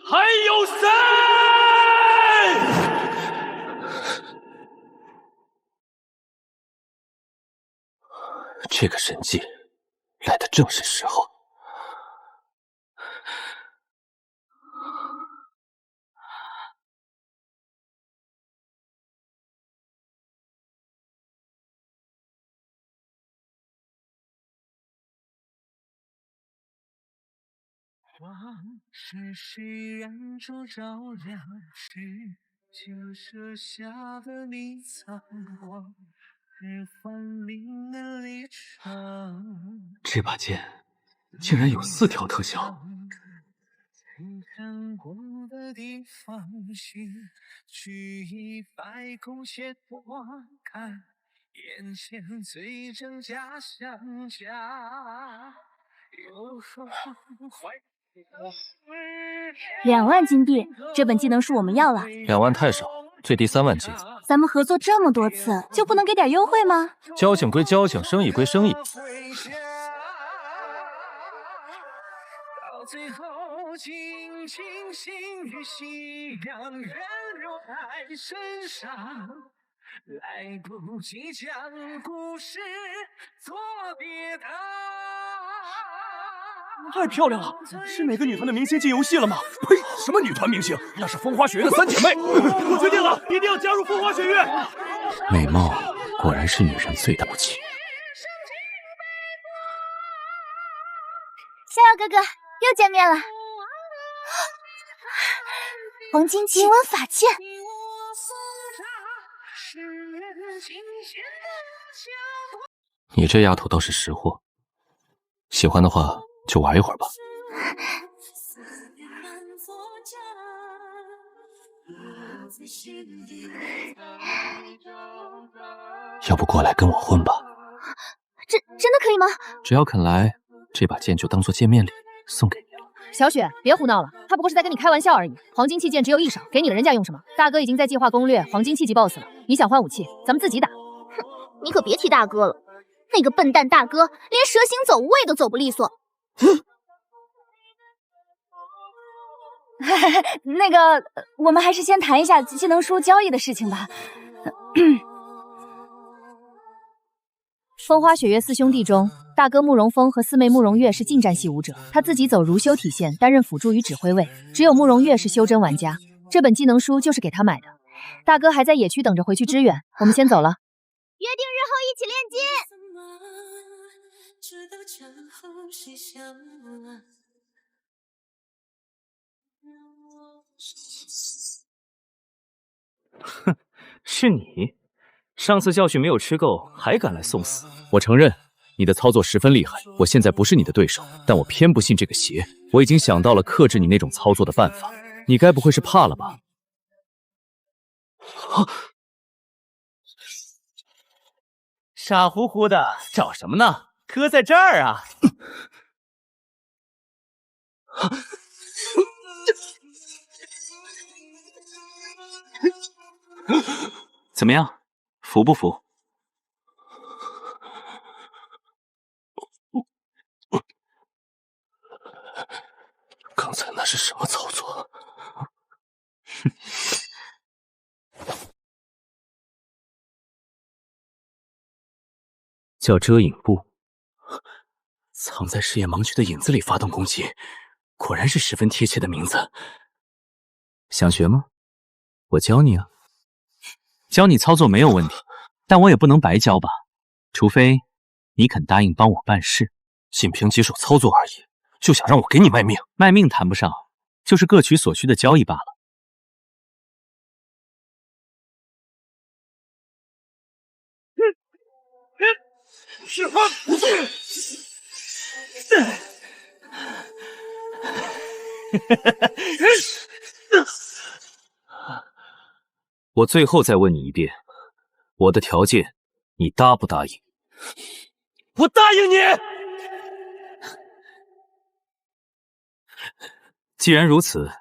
还有谁？这个神技来的正是时候。往事是燃烛照亮，是旧舍下的你苍黄，是分明的离场。这把剑竟然有4条特效。看过的地方行，去一百空闲花看，眼前最真假相加，有何怀2万金币，这本技能书我们要了。 2万太少，最低3万金。咱们合作这么多次，就不能给点优惠吗？交情归交情，生意归生意。到最后，尽情心与夕阳人肉在身上，来不及将故事作别的。太漂亮了，是哪个女团的明星进游戏了吗？呸！什么女团明星？那是风花雪月的3姐妹。我决定了，一定要加入风花雪月。美貌果然是女人最大武器。逍遥哥哥又见面了。黄金金文法剑。你这丫头倒是识货，喜欢的话就玩一会儿吧。要不过来跟我混吧？真的可以吗？只要肯来，这把剑就当做见面礼送给你了。小雪，别胡闹了，他不过是在跟你开玩笑而已。黄金器剑只有一手，给你了人家用什么？大哥已经在计划攻略黄金7级 BOSS 了，你想换武器，咱们自己打。哼，你可别提大哥了，那个笨蛋大哥连蛇形走位都走不利索。那个，我们还是先谈一下技能书交易的事情吧。风花雪月4兄弟中，大哥慕容峰和四妹慕容月是近战系武者，他自己走如修体线，担任辅助与指挥位。只有慕容月是修真玩家，这本技能书就是给他买的。大哥还在野区等着回去支援，我们先走了。约定日后一起练级。哼，是你。上次教训没有吃够，还敢来送死？我承认你的操作十分厉害，我现在不是你的对手，但我偏不信这个邪。我已经想到了克制你那种操作的办法，你该不会是怕了吧？傻乎乎的找什么呢？哥在这儿啊！怎么样，服不服？刚才那是什么操作？叫遮影步，藏在视野盲区的影子里发动攻击，果然是十分贴切的名字。想学吗？我教你啊。教你操作没有问题，但我也不能白教吧，除非你肯答应帮我办事。仅凭几手操作而已，就想让我给你卖命？卖命谈不上，就是各取所需的交易罢了。是他。我最后再问你一遍，我的条件你答不答应？我答应你。既然如此，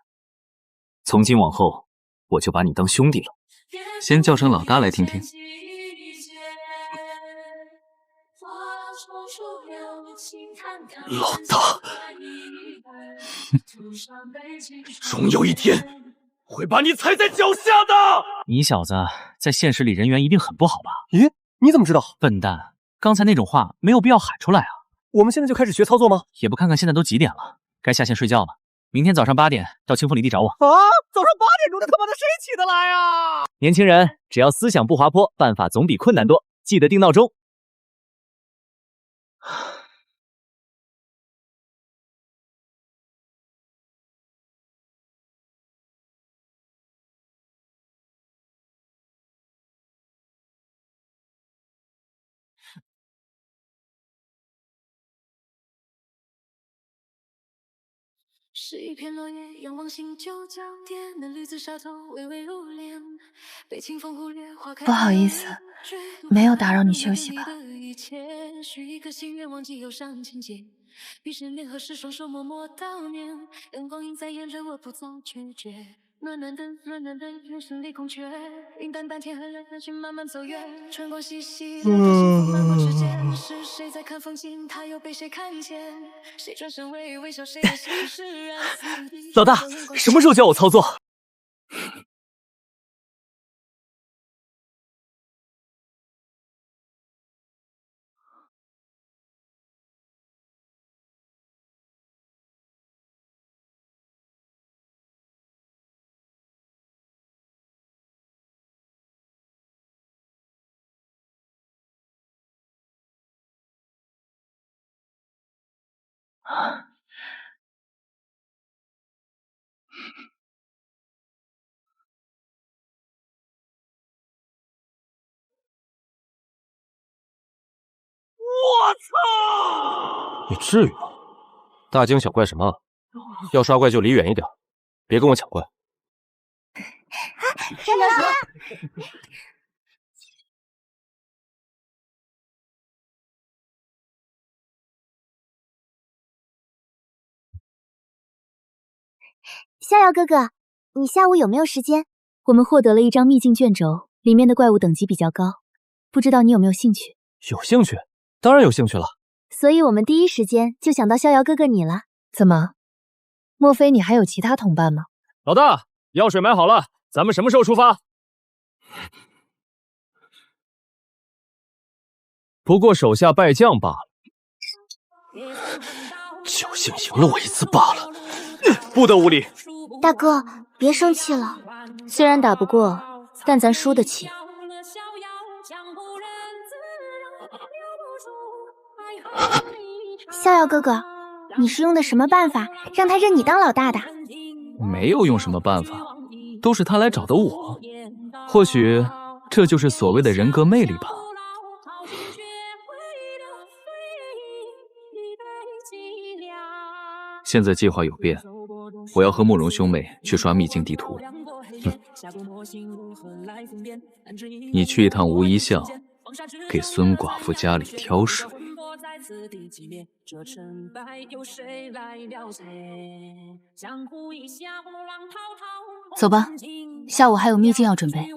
从今往后我就把你当兄弟了。先叫声老大来听听。老大，终有一天会把你踩在脚下的。你小子在现实里人缘一定很不好吧？咦，你怎么知道？笨蛋，刚才那种话没有必要喊出来啊！我们现在就开始学操作吗？也不看看现在都几点了，该下线睡觉了。明天早上8点到清风里地找我。啊，早上8点钟的他妈的谁起得来啊？年轻人，只要思想不滑坡，办法总比困难多。记得定闹钟。是一片落叶，仰望星就交叠，那绿紫纱头微微入帘，被清风忽略，花开。不好意思，没有打扰你休息吧？许一颗心愿，忘记忧伤情节，闭上联合时双手默默悼念，灯光映在眼泪，我不再决绝。暖暖的，人生里空缺，云淡淡天和热情慢慢走远，春光细细的幸福漫过指尖，是谁在看风景，他又被谁看见？谁转身微微笑，谁的心释然。老大，什么时候教我操作？我操！你至于吗？大惊小怪什么？要刷怪就离远一点，别跟我抢怪。逍遥哥哥，你下午有没有时间？我们获得了一张秘境卷轴，里面的怪物等级比较高，不知道你有没有兴趣？有兴趣？当然有兴趣了。所以我们第一时间就想到逍遥哥哥你了。怎么？莫非你还有其他同伴吗？老大，药水买好了，咱们什么时候出发？不过手下败将罢了，侥幸赢了我一次罢了，不得无礼。大哥，别生气了，虽然打不过，但咱输得起。逍遥哥哥，你是用的什么办法让他认你当老大的？没有用什么办法，都是他来找的我。或许这就是所谓的人格魅力吧。现在计划有变，我要和慕容兄妹去刷秘境地图。你去一趟无疑巷，给孙寡妇家里挑水。走吧，下午还有秘境要准备。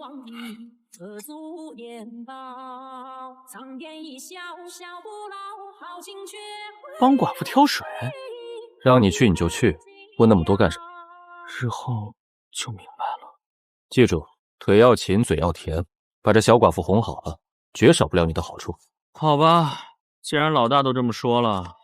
帮寡妇挑水？让你去你就去，问那么多干什么？日后就明白了。记住，腿要勤，嘴要甜，把这小寡妇哄好了，绝少不了你的好处。好吧，既然老大都这么说了。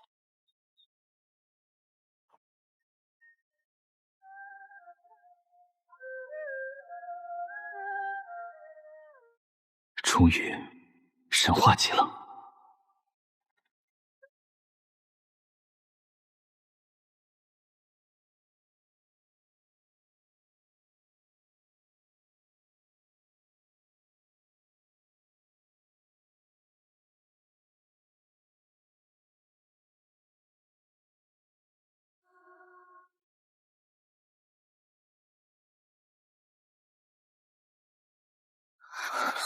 终于神话极了。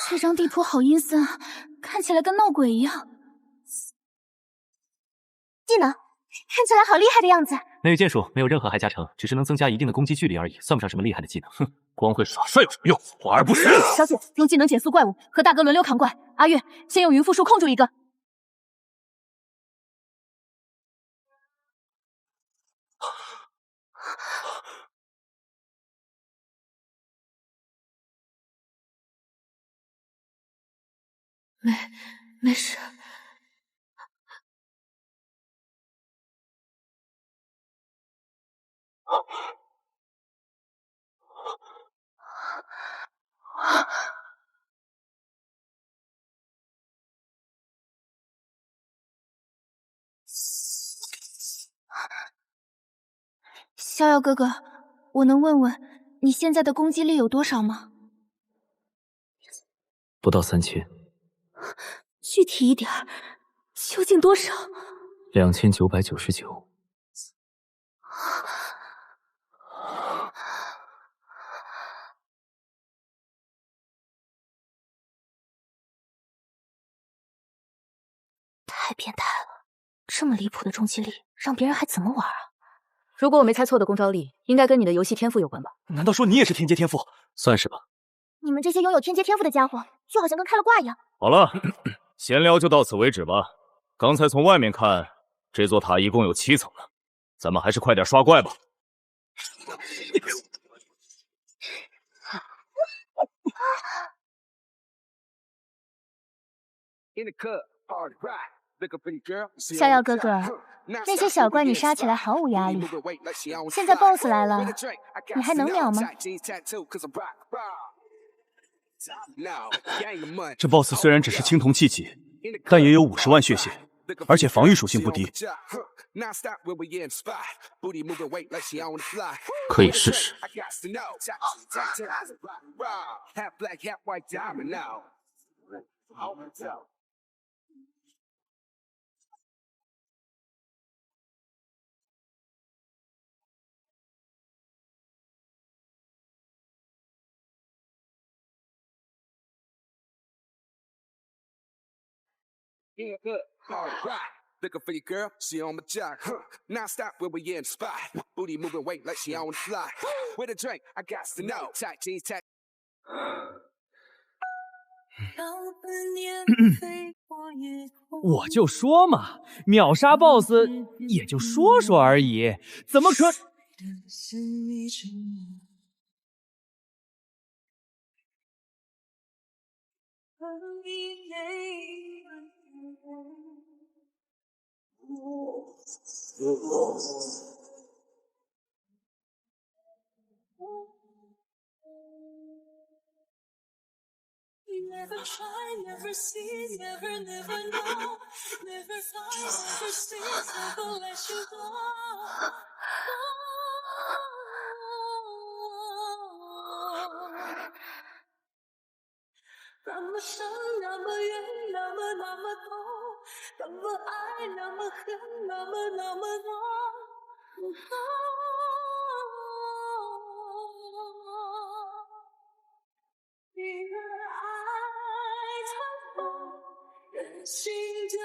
这张地图好阴森啊，看起来跟闹鬼一样。技能看起来好厉害的样子。那御剑术没有任何害加成，只是能增加一定的攻击距离而已，算不上什么厉害的技能。哼，光会耍帅有什么用？华而不实。小姐，用技能减速怪物，和大哥轮流扛怪。阿月，先用云复数控住一个。没事。逍遥哥哥，我能问问你现在的攻击力有多少吗？不到3000。具体一点，究竟多少？2999。太变态了，这么离谱的攻击力，让别人还怎么玩啊？如果我没猜错的公招力，应该跟你的游戏天赋有关吧？难道说你也是天阶天赋？算是吧。你们这些拥有天阶天赋的家伙，就好像跟开了挂一样。好了，闲聊就到此为止吧。刚才从外面看，这座塔一共有7层呢，咱们还是快点刷怪吧。逍遥哥哥，那些小怪你杀起来毫无压力，现在 BOSS 来了，你还能秒吗？这 BOSS 虽然只是青铜器级，但也有50万血血，而且防御属性不低。可以试试。Looking for your girl, she on my jock. Non-stop when we in the spot. Booty moving weight like she on the fly. With a drink, I got to know. Tight jeans, tight. 我就说嘛，秒杀 BOSS 也就说说而已，怎么可？Never try, never see, never know. Never find, never see, never let you go. 那么深，那么远，那么痛，那么爱，那么恨，那么多。一个爱tan风，任性的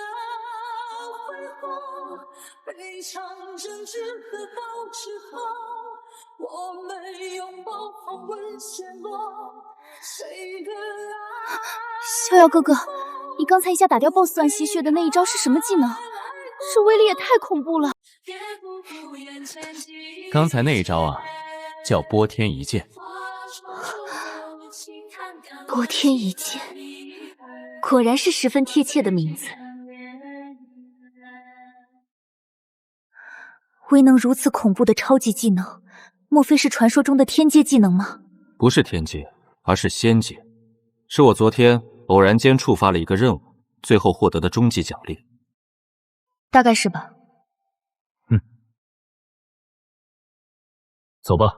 挥霍，悲伤争执和到之后，我们拥抱黄昏陷落，谁的爱？逍遥哥哥，你刚才一下打掉 BOSS 段吸血的那一招是什么技能？这威力也太恐怖了！刚才那一招啊，叫拨天一剑。拨天一剑，果然是十分贴切的名字。威能如此恐怖的超级技能，莫非是传说中的天阶技能吗？不是天阶，而是仙阶，是我昨天偶然间触发了一个任务，最后获得的终极奖励。大概是吧。走吧。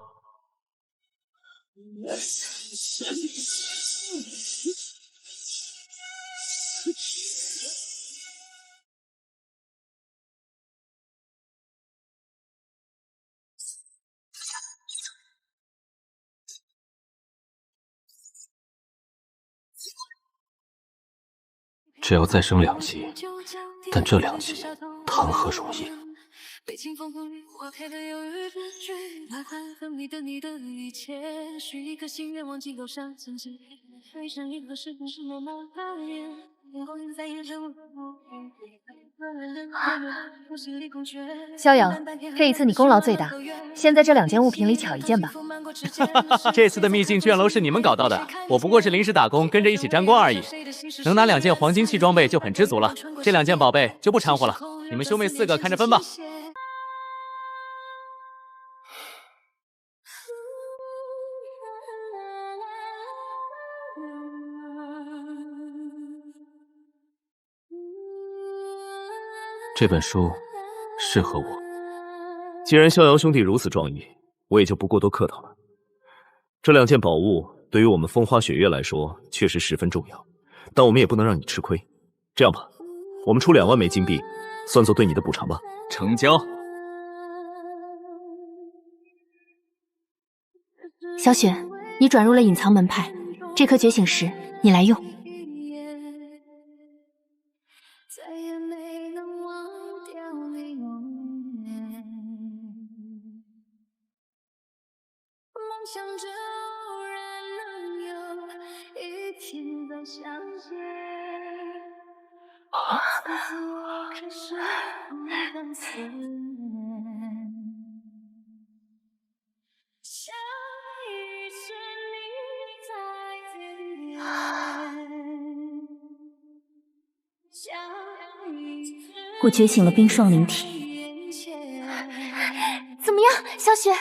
只要再升2级，但这2级谈何容易？北京风风雨，花开的犹豫之举，来看和你的一切，许一颗心愿，忘记楼上曾经飞上银河，是不是慢慢发炎？逍遥，这一次你功劳最大，先在这2件物品里挑一件吧。这次的秘境卷楼是你们搞到的，我不过是临时打工，跟着一起沾光而已。能拿2件黄金器装备就很知足了，这2件宝贝就不掺和了，你们兄妹4个看着分吧。这本书适合我。既然逍遥兄弟如此壮意，我也就不过多客套了。这2件宝物对于我们风花雪月来说确实十分重要，但我们也不能让你吃亏。这样吧，我们出2万枚金币，算作对你的补偿吧。成交。小雪，你转入了隐藏门派，这颗觉醒石你来用。我觉醒了冰霜灵体，怎么样，小雪？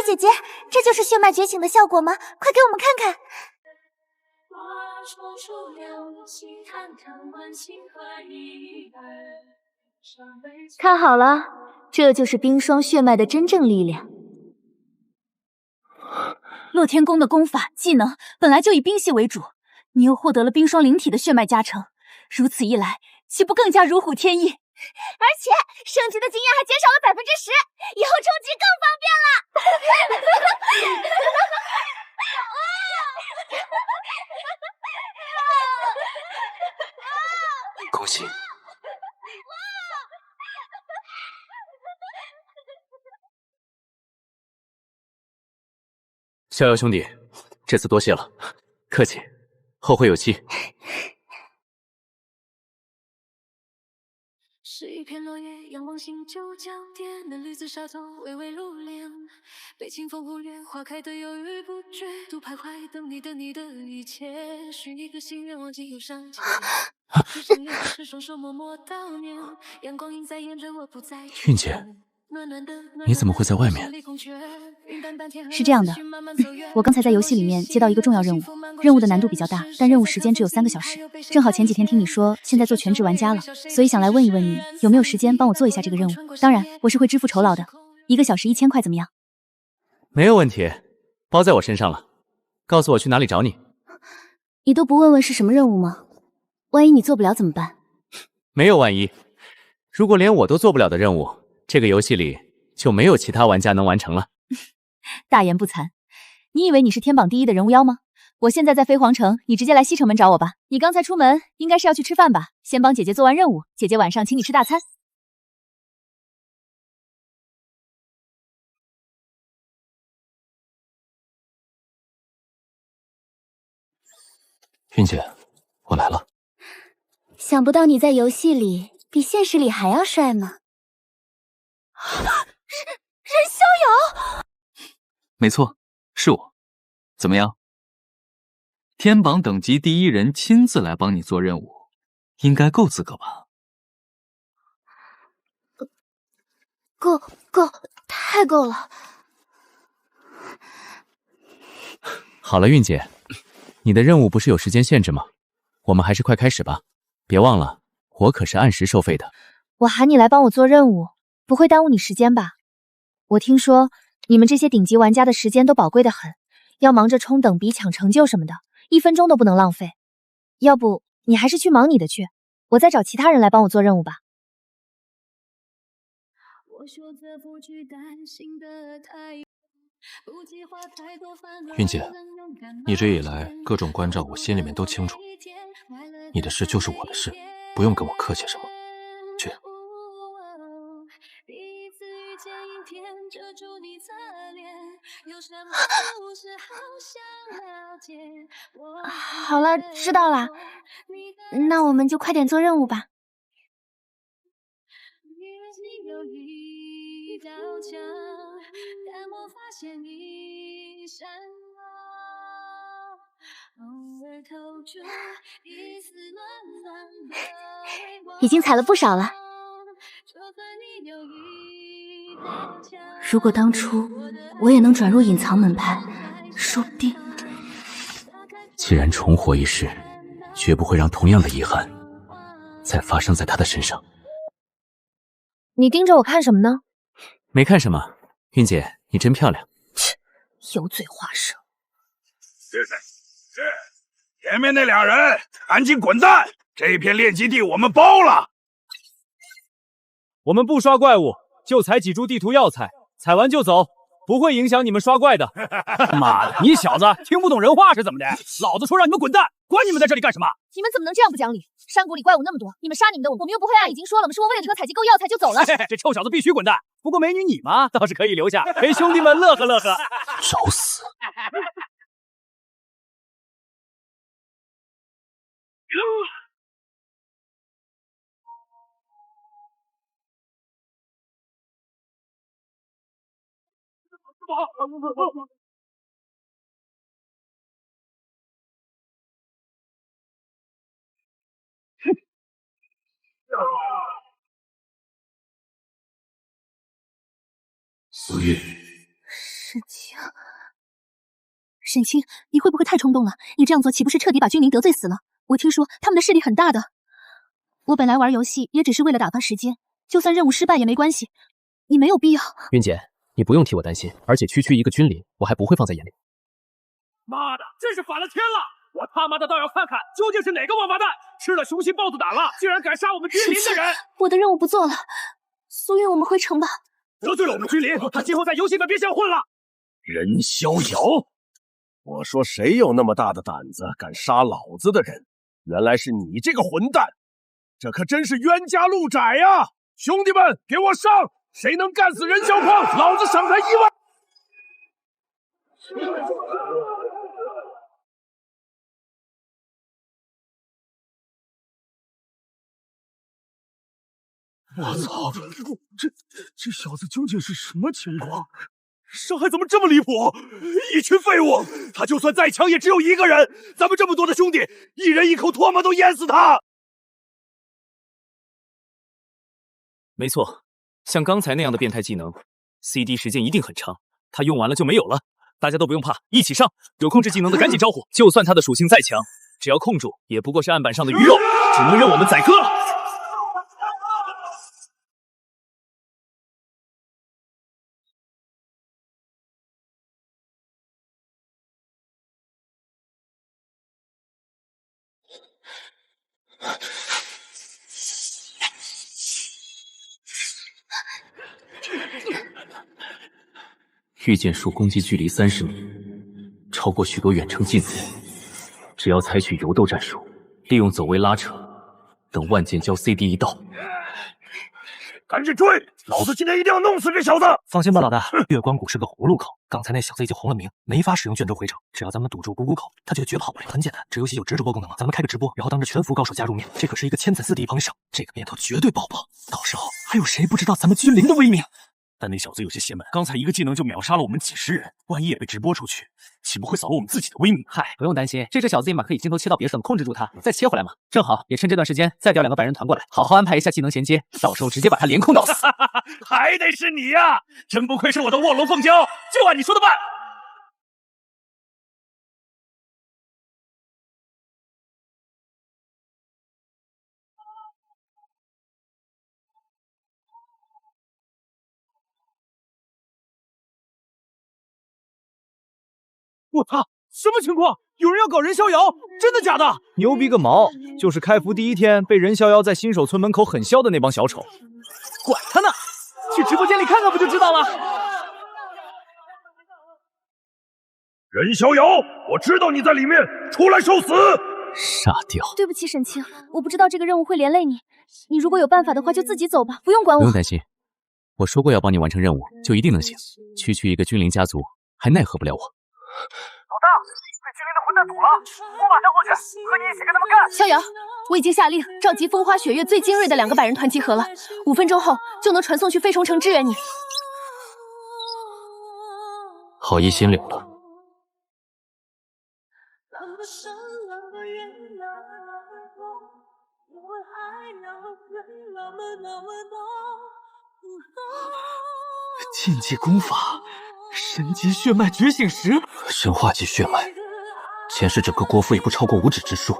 姐姐，这就是血脉觉醒的效果吗？快给我们看看。看好了，这就是冰霜血脉的真正力量。洛天宫的功法技能本来就以冰系为主，你又获得了冰霜灵体的血脉加成，如此一来，岂不更加如虎添翼？而且升级的经验还减少了10%，以后充值更方便了。恭喜！逍遥兄弟，这次多谢了，客气，后会有期。是一片落叶，阳光醒酒交叠，嫩绿紫纱头微微入帘，被清风忽略，花开的犹豫不决，独徘徊等你的一切，许一个心愿忘记忧伤结，只剩下是双手默默悼念，阳光映在眼着我不再韵姐，你怎么会在外面？是这样的，我刚才在游戏里面接到一个重要任务，任务的难度比较大，但任务时间只有3个小时。正好前几天听你说现在做全职玩家了，所以想来问一问你有没有时间帮我做一下这个任务。当然，我是会支付酬劳的，1个小时1000块，怎么样？没有问题，包在我身上了。告诉我去哪里找你。你都不问问是什么任务吗？万一你做不了怎么办？没有万一，如果连我都做不了的任务，这个游戏里就没有其他玩家能完成了。大言不惭，你以为你是天榜第1的人物妖吗？我现在在飞皇城，你直接来西城门找我吧。你刚才出门应该是要去吃饭吧？先帮姐姐做完任务，姐姐晚上请你吃大餐。韵姐，我来了。想不到你在游戏里比现实里还要帅吗？任逍遥，没错，是我。怎么样？天榜等级第1人亲自来帮你做任务，应该够资格吧？够，太够了。好了，韵姐，你的任务不是有时间限制吗？我们还是快开始吧。别忘了，我可是按时收费的。我喊你来帮我做任务，不会耽误你时间吧？我听说你们这些顶级玩家的时间都宝贵的很，要忙着冲等比、抢成就什么的，1分钟都不能浪费。要不你还是去忙你的去，我再找其他人来帮我做任务吧。韵姐，你这一来，各种关照我心里面都清楚，你的事就是我的事，不用跟我客气什么。去。好了，知道了，那我们就快点做任务吧。已经踩了不少了。如果当初我也能转入隐藏门派，说不定……既然重活一世，绝不会让同样的遗憾再发生在他的身上。你盯着我看什么呢？没看什么，韵姐，你真漂亮。切，油嘴滑舌。前面那2人赶紧滚蛋！这片炼基地我们包了。我们不刷怪物，就采几株地图药材，采完就走，不会影响你们刷怪的。妈的，你小子听不懂人话是怎么的？老子说让你们滚蛋，管你们在这里干什么？你们怎么能这样不讲理？山谷里怪物那么多，你们杀你们的，我们又不会爱。已经说了，我们是我为了这个采集够药材就走了。嘿嘿，这臭小子必须滚蛋。不过美女你嘛，倒是可以留下，陪兄弟们乐呵乐呵。找死！苏月，沈清，沈清，你会不会太冲动了？你这样做岂不是彻底把君临得罪死了？我听说他们的势力很大的。我本来玩游戏也只是为了打发时间，就算任务失败也没关系，你没有必要。云姐，你不用替我担心，而且区区一个君临，我还不会放在眼里。妈的，真是反了天了！我他妈的倒要看看，究竟是哪个王八蛋吃了雄心豹子胆了，竟然敢杀我们君临的人！我的任务不做了，苏月，我们回城吧。得罪了我们君临，他今后在游戏里别想混了。任逍遥，我说谁有那么大的胆子敢杀老子的人？原来是你这个混蛋！这可真是冤家路窄呀！兄弟们，给我上！谁能干死任小胖，老子赏他1万！我操！这小子究竟是什么情况？伤害怎么这么离谱？一群废物！他就算再强，也只有一个人。咱们这么多的兄弟，一人一口唾沫都淹死他！没错，像刚才那样的变态技能 ，CD 时间一定很长，他用完了就没有了。大家都不用怕，一起上！有控制技能的赶紧招呼，就算他的属性再强，只要控住，也不过是案板上的鱼肉，只能任我们宰割了。御剑术攻击距离30米，超过许多远程技能。只要采取游斗战术，利用走位拉扯，等万剑交 CD 一到，赶紧追！老子今天一定要弄死这小子！放心吧，老大，月光谷是个葫芦口，刚才那小子已经红了名，没法使用卷轴回城。只要咱们堵住谷谷口，他就绝跑不了。很简单，这游戏有直播功能吗？咱们开个直播，然后当着全服高手加入面，这可是一个千载4地捧赏，这个面头绝对爆爆。到时候还有谁不知道咱们君临的威名？但那小子有些邪门，刚才一个技能就秒杀了我们几十人，万一也被直播出去，岂不会扫了我们自己的威名？嗨，不用担心，这只小子立马可以镜头切到别省，控制住他，再切回来嘛。正好也趁这段时间再调2个百人团过来，好好安排一下技能衔接，到时候直接把他连控到死。还得是你呀！真不愧是我的卧龙凤娇，就按你说的办。我操！什么情况？有人要搞任逍遥？真的假的？牛逼个毛！就是开服第1天被任逍遥在新手村门口狠削的那帮小丑。管他呢，去直播间里看看不就知道了。任逍遥，我知道你在里面，出来受死！杀掉！对不起，沈清，我不知道这个任务会连累你。你如果有办法的话，就自己走吧，不用管我。不用担心，我说过要帮你完成任务，就一定能行。区区一个君临家族，还奈何不了我。老大，被君临的混蛋堵了，我马上过去，和你一起跟他们干。逍遥，我已经下令召集风花雪月最精锐的2个百人团集合了，5分钟后就能传送去飞虫城支援你。好意先领了。禁忌功法，神级血脉觉醒石，神话级血脉，前世整个国服也不超过5指之数。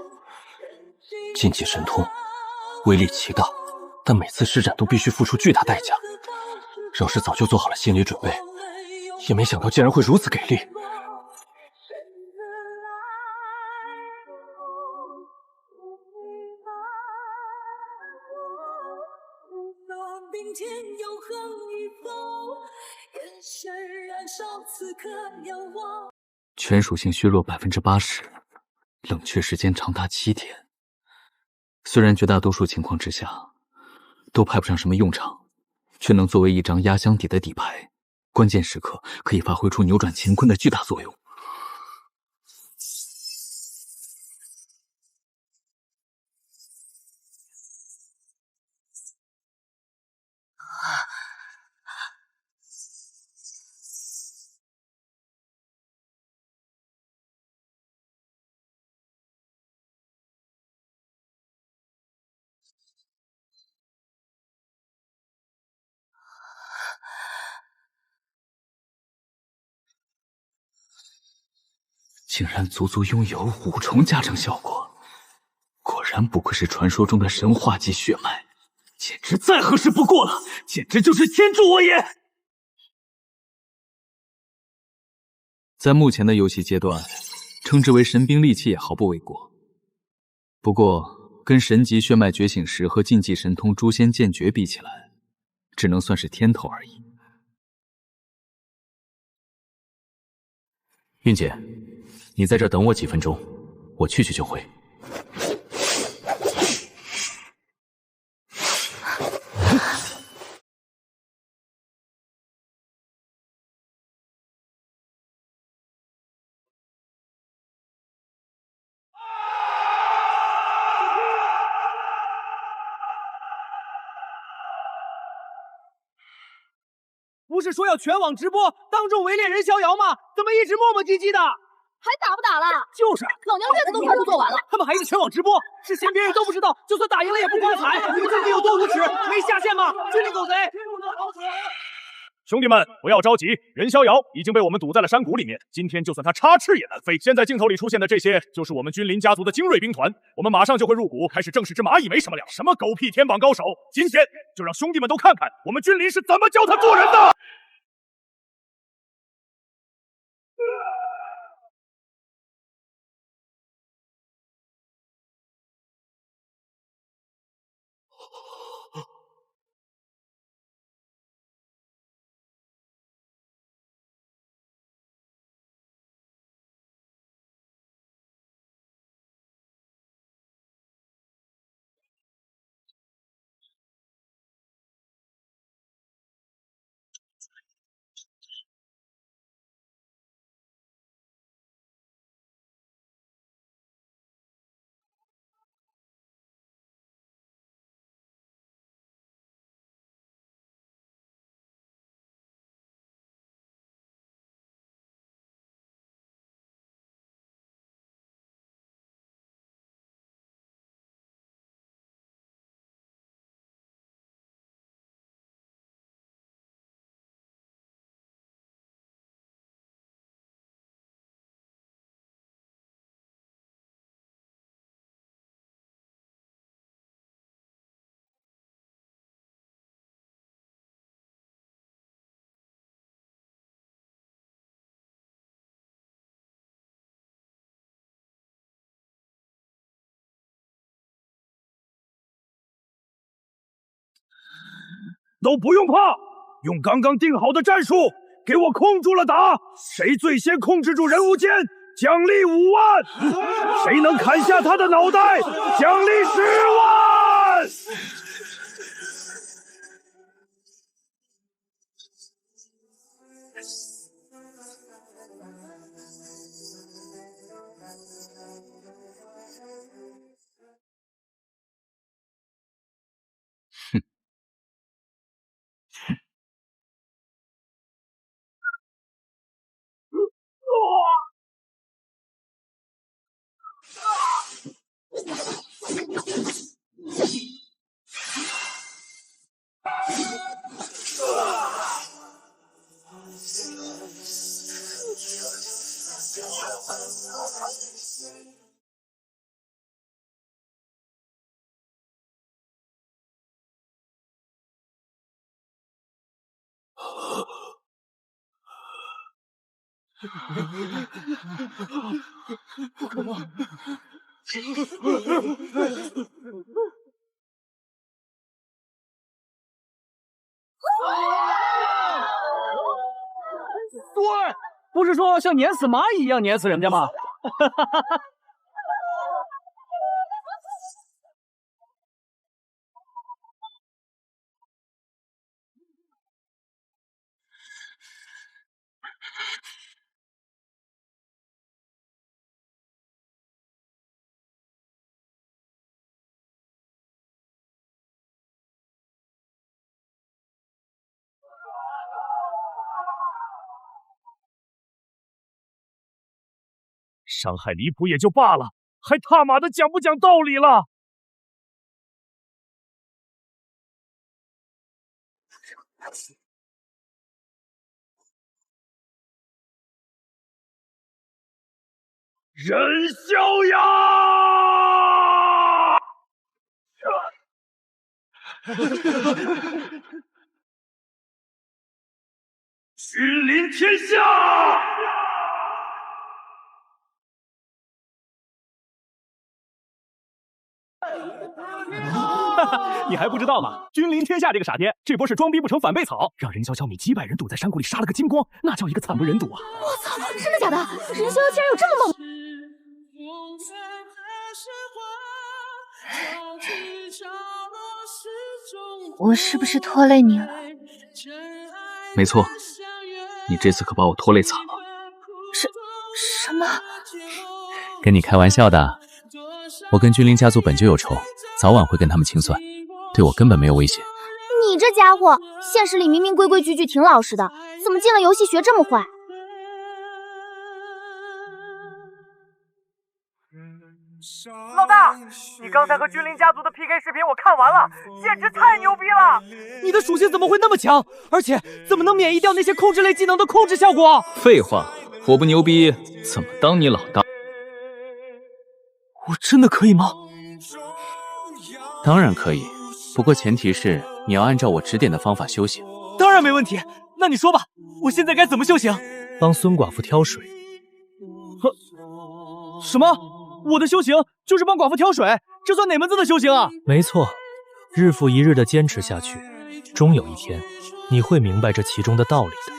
禁忌神通，威力奇大，但每次施展都必须付出巨大代价。饶是早就做好了心理准备，也没想到竟然会如此给力。全属性削弱80%，冷却时间长达7天。虽然绝大多数情况之下都派不上什么用场，却能作为一张压箱底的底牌，关键时刻可以发挥出扭转乾坤的巨大作用。竟然足足拥有5重加成效果，果然不愧是传说中的神话级血脉，简直再合适不过了，简直就是天助我也！在目前的游戏阶段，称之为神兵利器也毫不为过。不过，跟神级血脉觉醒石和禁忌神通诛仙剑诀比起来，只能算是天头而已。韵姐，你在这等我几分钟，我去就回。不是说要全网直播，当众围猎人逍遥吗？怎么一直磨磨唧唧的？还打不打了？就是，老娘院子都快不做完了，他们还是全网直播，事先别人都不知道，就算打赢了也不光彩。你们究竟有多无耻？没下线吗？军令狗贼！兄弟们，不要着急，任逍遥已经被我们堵在了山谷里面，今天就算他插翅也难飞。现在镜头里出现的这些，就是我们君临家族的精锐兵团，我们马上就会入谷，开始正式之蚂蚁没什么两，什么狗屁天榜高手，今天就让兄弟们都看看我们君临是怎么教他做人的。都不用怕，用刚刚定好的战术，给我控住了打！谁最先控制住人物剑，奖励5万；谁能砍下他的脑袋，奖励10万！不可能！对，不是说像碾死蚂蚁一样碾死人家吗？伤害离谱也就罢了，还他妈的讲不讲道理了？任逍遥！君临天下！你还不知道吗？君临天下这个傻天，这波是装逼不成反被草，让任潇潇米几百人堵在山谷里杀了个精光，那叫一个惨不忍睹啊！我操，真的假的？任逍遥竟然有这么猛！我是不是拖累你了？没错，你这次可把我拖累惨了。什么？跟你开玩笑的。我跟君临家族本就有仇，早晚会跟他们清算，对我根本没有威胁。你这家伙，现实里明明规规矩矩挺老实的，怎么进了游戏学这么坏？老大，你刚才和君临家族的 PK 视频我看完了，简直太牛逼了！你的属性怎么会那么强？而且怎么能免疫掉那些控制类技能的控制效果？废话，我不牛逼怎么当你老大？我真的可以吗？当然可以，不过前提是你要按照我指点的方法修行。当然没问题，那你说吧，我现在该怎么修行？帮孙寡妇挑水。什么？我的修行就是帮寡妇挑水，这算哪门子的修行啊？没错，日复一日的坚持下去，终有一天你会明白这其中的道理的。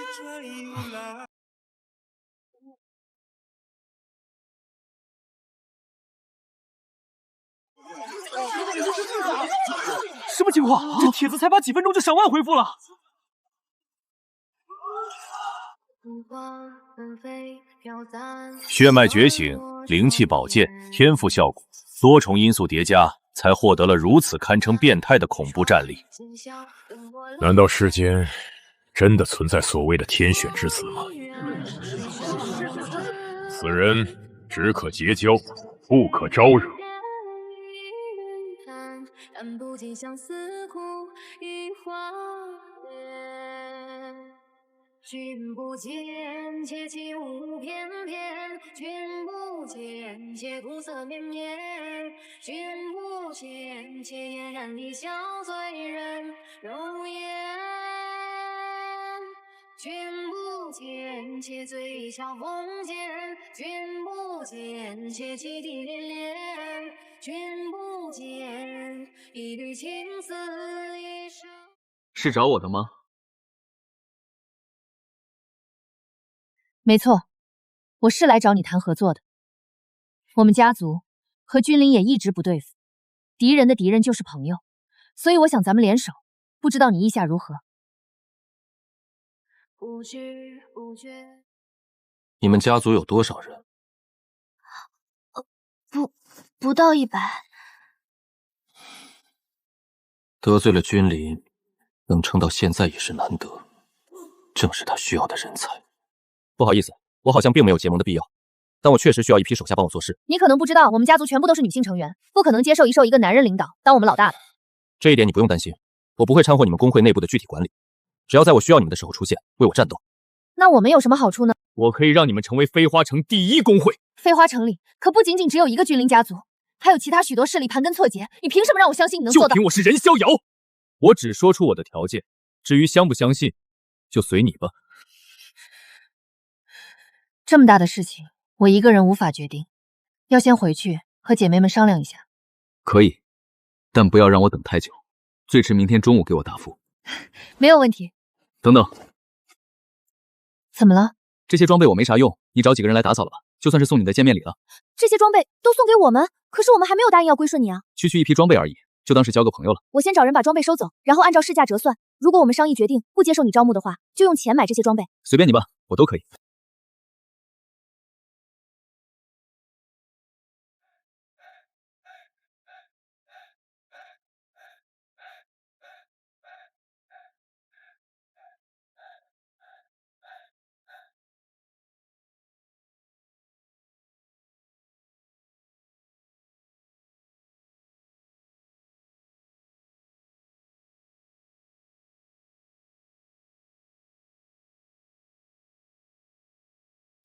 什么情况？这帖子才发几分钟就上万回复了。血脉觉醒，灵气宝剑，天赋效果，多重因素叠加，才获得了如此堪称变态的恐怖战力。难道世间真的存在所谓的天选之子吗？此人只可结交，不可招惹。但不尽相思苦与花莲。君不见，且起舞翩翩；君不见，且古色绵绵；君不见，且嫣然一笑醉人容颜；君不见，且醉笑风间；君不见，且泣涕涟涟；君不见，一缕青丝一生。是找我的吗？没错，我是来找你谈合作的。我们家族和君临也一直不对付，敌人的敌人就是朋友，所以我想咱们联手，不知道你意下如何？不知不觉。你们家族有多少人？不到100。得罪了君临，能撑到现在也是难得，正是他需要的人才。不好意思，我好像并没有结盟的必要，但我确实需要一批手下帮我做事。你可能不知道，我们家族全部都是女性成员，不可能接受受一个男人领导当我们老大的。这一点你不用担心，我不会掺和你们工会内部的具体管理，只要在我需要你们的时候出现，为我战斗。那我们有什么好处呢？我可以让你们成为飞花城第1工会。飞花城里可不仅仅只有一个君临家族，还有其他许多势力盘根错节，你凭什么让我相信你能做到？就凭我是任逍遥，我只说出我的条件，至于相不相信，就随你吧。这么大的事情，我一个人无法决定，要先回去和姐妹们商量一下。可以，但不要让我等太久，最迟明天中午给我答复。没有问题。等等，怎么了？这些装备我没啥用，你找几个人来打扫了吧，就算是送你的见面礼了。这些装备都送给我们，可是我们还没有答应要归顺你啊。区区一批装备而已，就当是交个朋友了。我先找人把装备收走，然后按照市价折算。如果我们商议决定不接受你招募的话，就用钱买这些装备。随便你吧，我都可以。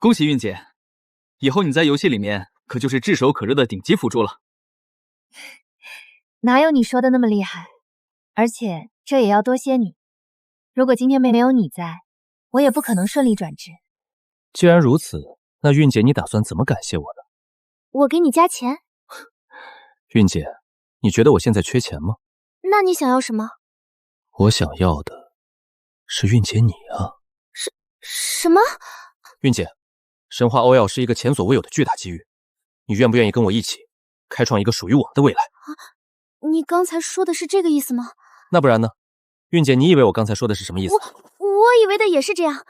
恭喜韵姐，以后你在游戏里面可就是炙手可热的顶级辅助了。哪有你说的那么厉害？而且这也要多谢你。如果今天没有你在，我也不可能顺利转职。既然如此，那韵姐你打算怎么感谢我的？我给你加钱。韵姐，你觉得我现在缺钱吗？那你想要什么？我想要的是韵姐你啊。什么？韵姐，神话 OL 是一个前所未有的巨大机遇，你愿不愿意跟我一起开创一个属于我的未来？你刚才说的是这个意思吗？那不然呢？韵姐，你以为我刚才说的是什么意思？我以为的也是这样。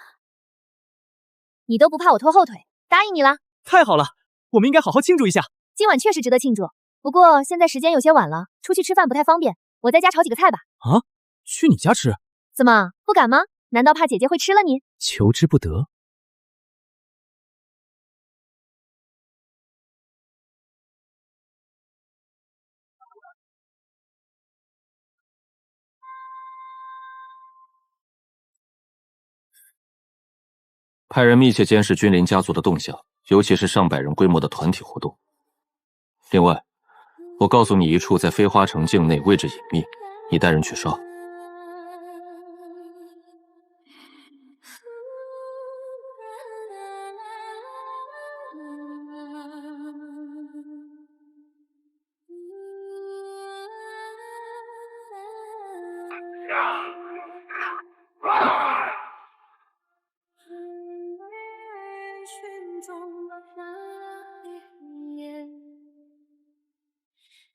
你都不怕我拖后腿，答应你了。太好了，我们应该好好庆祝一下。今晚确实值得庆祝，不过现在时间有些晚了，出去吃饭不太方便，我在家炒几个菜吧。啊？去你家吃？怎么不敢吗？难道怕姐姐会吃了你？求之不得。派人密切监视君临家族的动向，尤其是上百人规模的团体活动。另外，我告诉你一处在飞花城境内位置隐秘，你带人去烧。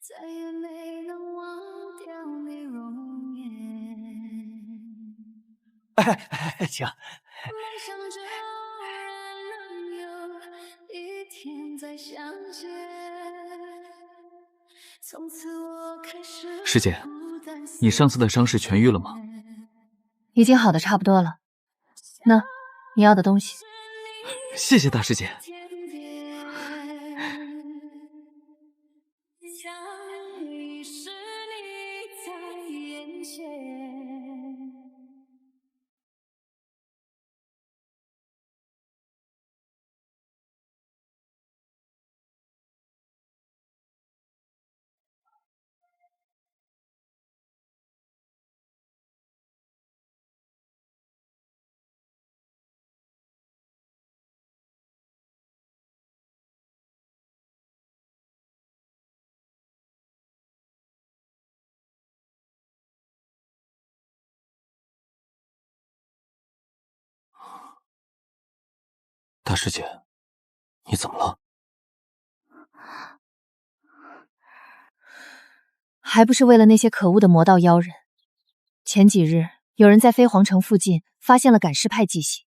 再也没能忘掉你容颜。请。想着能有一天再相见，从此我开始。师姐，你上次的伤势痊愈了吗？已经好的差不多了。那你要的东西。谢谢大师姐。大师姐，你怎么了？还不是为了那些可恶的魔道妖人。前几日，有人在飞皇城附近发现了赶尸派迹象，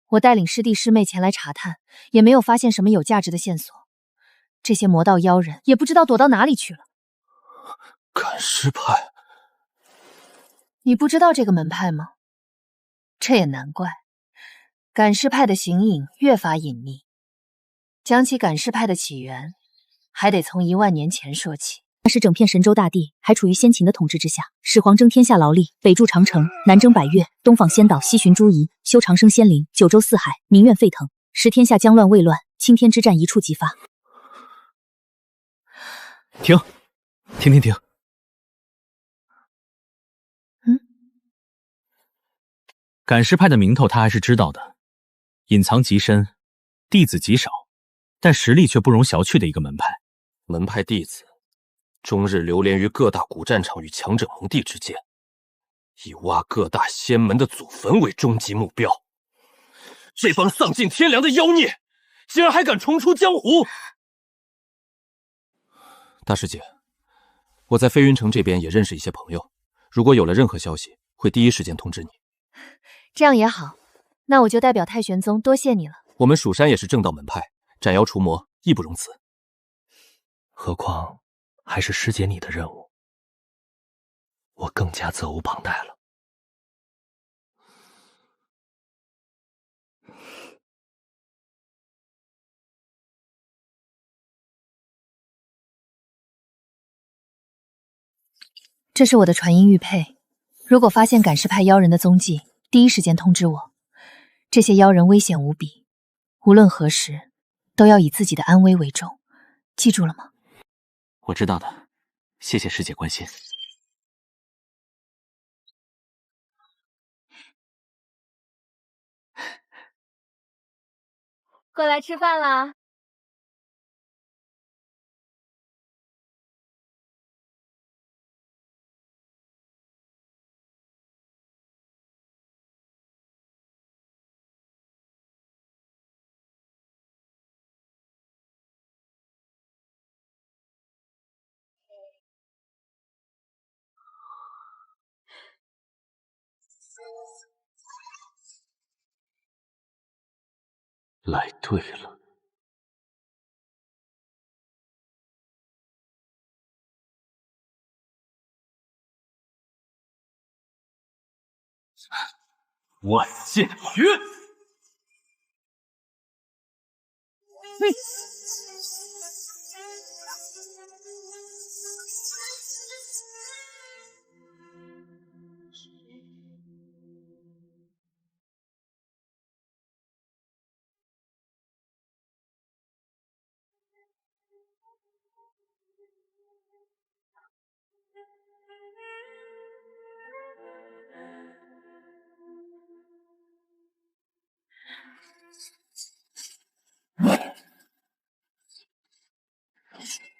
我带领师弟师妹前来查探，也没有发现什么有价值的线索。这些魔道妖人也不知道躲到哪里去了。赶尸派？你不知道这个门派吗？这也难怪。赶尸派的形影越发隐匿，讲起赶尸派的起源，还得从1万年前说起。那时整片神州大地还处于先秦的统治之下，始皇征天下劳力，北筑长城，南征百越，东访仙岛，西巡诸夷，修长生仙灵，九州四海，民怨沸腾，使天下将乱未乱，青天之战一触即发。停！赶尸派的名头他还是知道的，隐藏极深，弟子极少，但实力却不容小觑的一个门派。门派弟子终日流连于各大古战场与强者盟地之间，以挖各大仙门的祖坟为终极目标。这帮丧尽天良的妖孽，竟然还敢重出江湖！大师姐，我在飞云城这边也认识一些朋友，如果有了任何消息，会第一时间通知你。这样也好，那我就代表太玄宗多谢你了。我们蜀山也是正道门派，斩妖除魔义不容辞。何况还是师姐你的任务，我更加责无旁贷了。这是我的传音玉佩，如果发现赶尸派妖人的踪迹，第一时间通知我。这些妖人危险无比，无论何时，都要以自己的安危为重，记住了吗？我知道的，谢谢师姐关心。过来吃饭啦。来对了。万剑诀。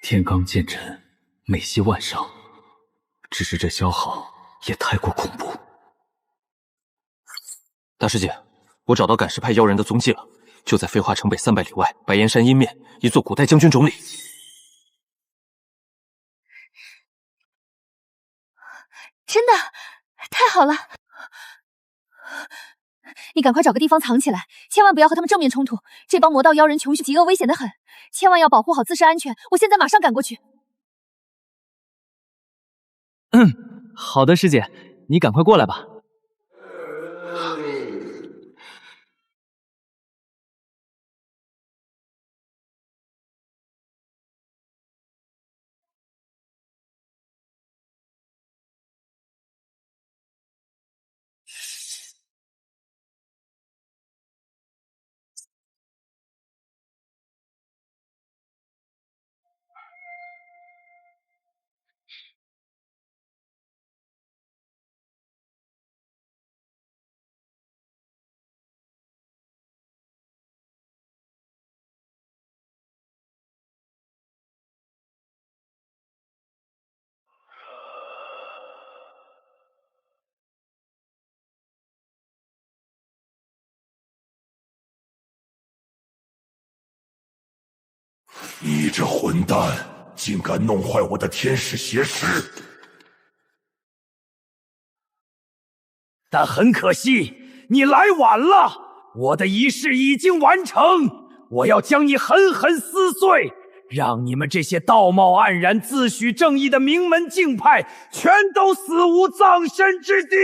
天罡剑阵，美系万上，只是这消耗也太过恐怖。大师姐，我找到赶尸派妖人的踪迹了，就在飞花城北300里外白岩山阴面一座古代将军冢里。真的，太好了！你赶快找个地方藏起来，千万不要和他们正面冲突。这帮魔道妖人穷凶极恶，危险得很，千万要保护好自身安全。我现在马上赶过去。好的，师姐，你赶快过来吧。你这混蛋，竟敢弄坏我的天使邪石！但很可惜，你来晚了。我的仪式已经完成，我要将你狠狠撕碎，让你们这些道貌岸然、自诩正义的名门净派全都死无葬身之地！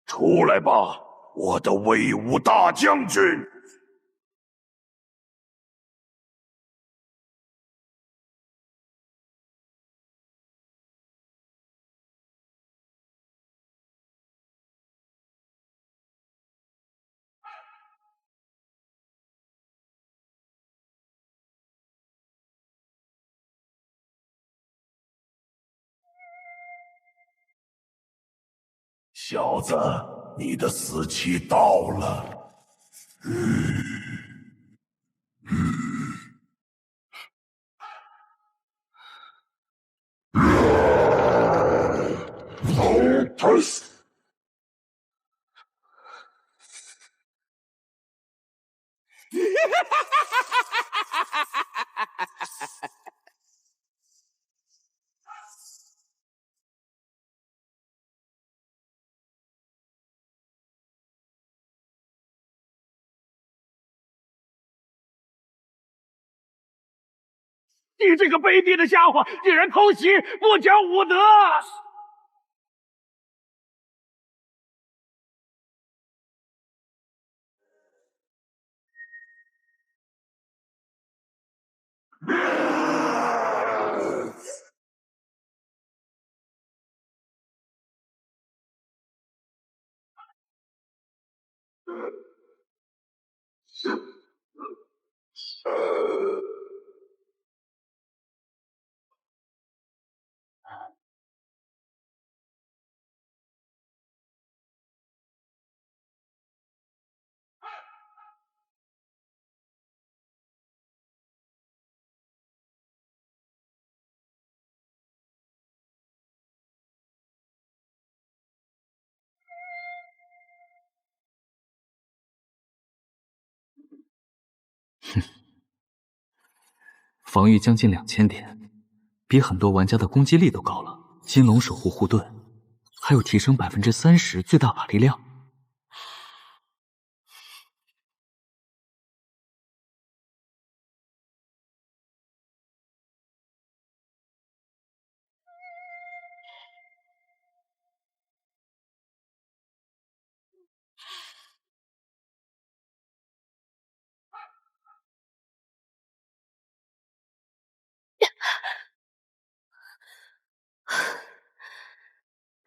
出来吧，我的威武大将军！小子，你的死期到了。你这个卑鄙的家伙，竟然偷袭，不讲武德！防御将近2000点，比很多玩家的攻击力都高了。金龙守护护盾，还有提升30%最大法力量。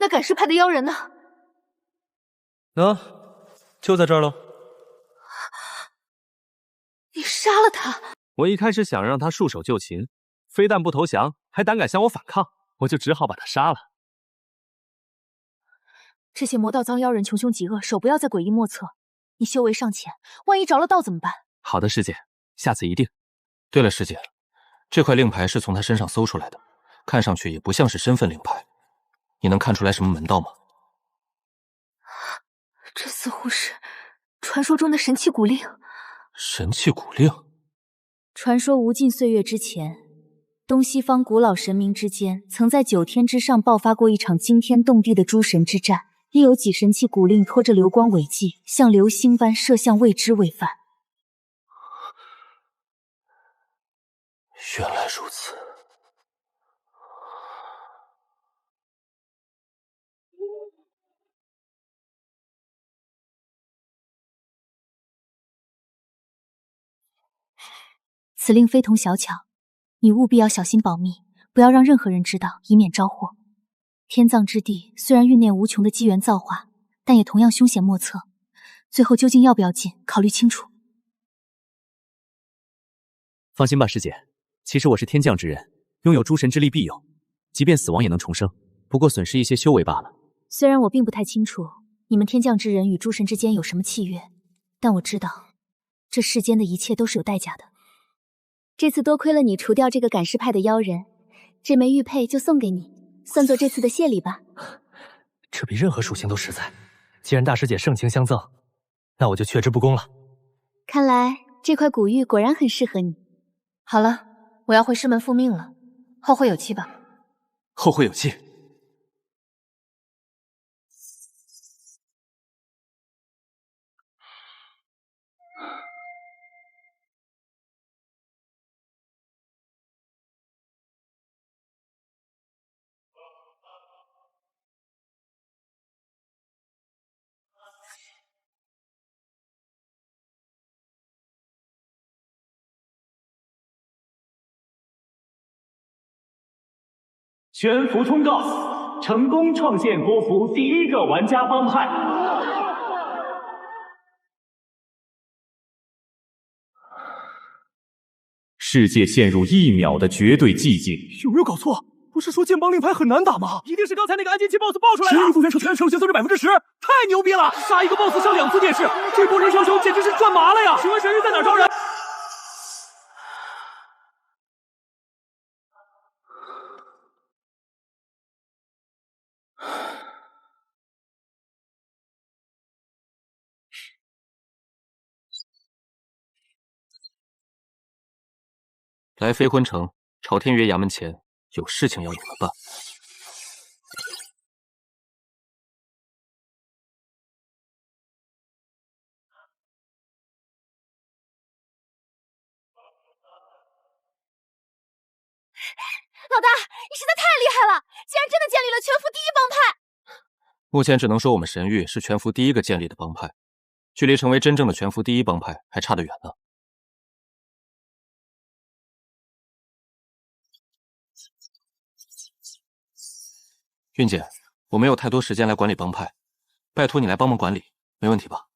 那赶尸派的妖人呢？就在这儿喽。你杀了他！我一开始想让他束手就擒，非但不投降，还胆敢向我反抗，我就只好把他杀了。这些魔道脏妖人穷凶极恶，手不要再诡异莫测。你修为尚浅，万一着了道怎么办？好的，师姐，下次一定。对了，师姐，这块令牌是从他身上搜出来的，看上去也不像是身份令牌。你能看出来什么门道吗？这似乎是传说中的神器古令。神器古令？传说无尽岁月之前，东西方古老神明之间曾在9天之上爆发过一场惊天动地的诸神之战，亦有几神器古令拖着流光尾迹，像流星般射向未知未犯。原来如此。此令非同小巧，你务必要小心保密，不要让任何人知道，以免招祸。天葬之地虽然蕴念无穷的机缘造化，但也同样凶险莫测。最后究竟要不要进，考虑清楚。放心吧，师姐，其实我是天降之人，拥有诸神之力庇佑，即便死亡也能重生，不过损失一些修为罢了。虽然我并不太清楚你们天降之人与诸神之间有什么契约，但我知道这世间的一切都是有代价的。这次多亏了你除掉这个赶尸派的妖人，这枚玉佩就送给你，算作这次的谢礼吧。这比任何属性都实在。既然大师姐盛情相赠，那我就却之不恭了。看来这块古玉果然很适合你。好了，我要回师门复命了，后会有期吧。后会有期。全服通告，成功创建国服第1个玩家帮派。世界陷入1秒的绝对寂静。有没有搞错？不是说剑帮令牌很难打吗？一定是刚才那个安静期 BOSS 爆出来的。10复原全属性增值10%，太牛逼了！杀一个 BOSS 上2次电视，这波人枭雄简直是赚麻了呀！请问神域在哪招人？来飞魂城朝天约衙门前，有事情要你们办。老大，你实在太厉害了，竟然真的建立了全服第1帮派。目前只能说我们神域是全服第1个建立的帮派，距离成为真正的全服第1帮派还差得远呢。韵姐，我没有太多时间来管理帮派，拜托你来帮忙管理，没问题吧？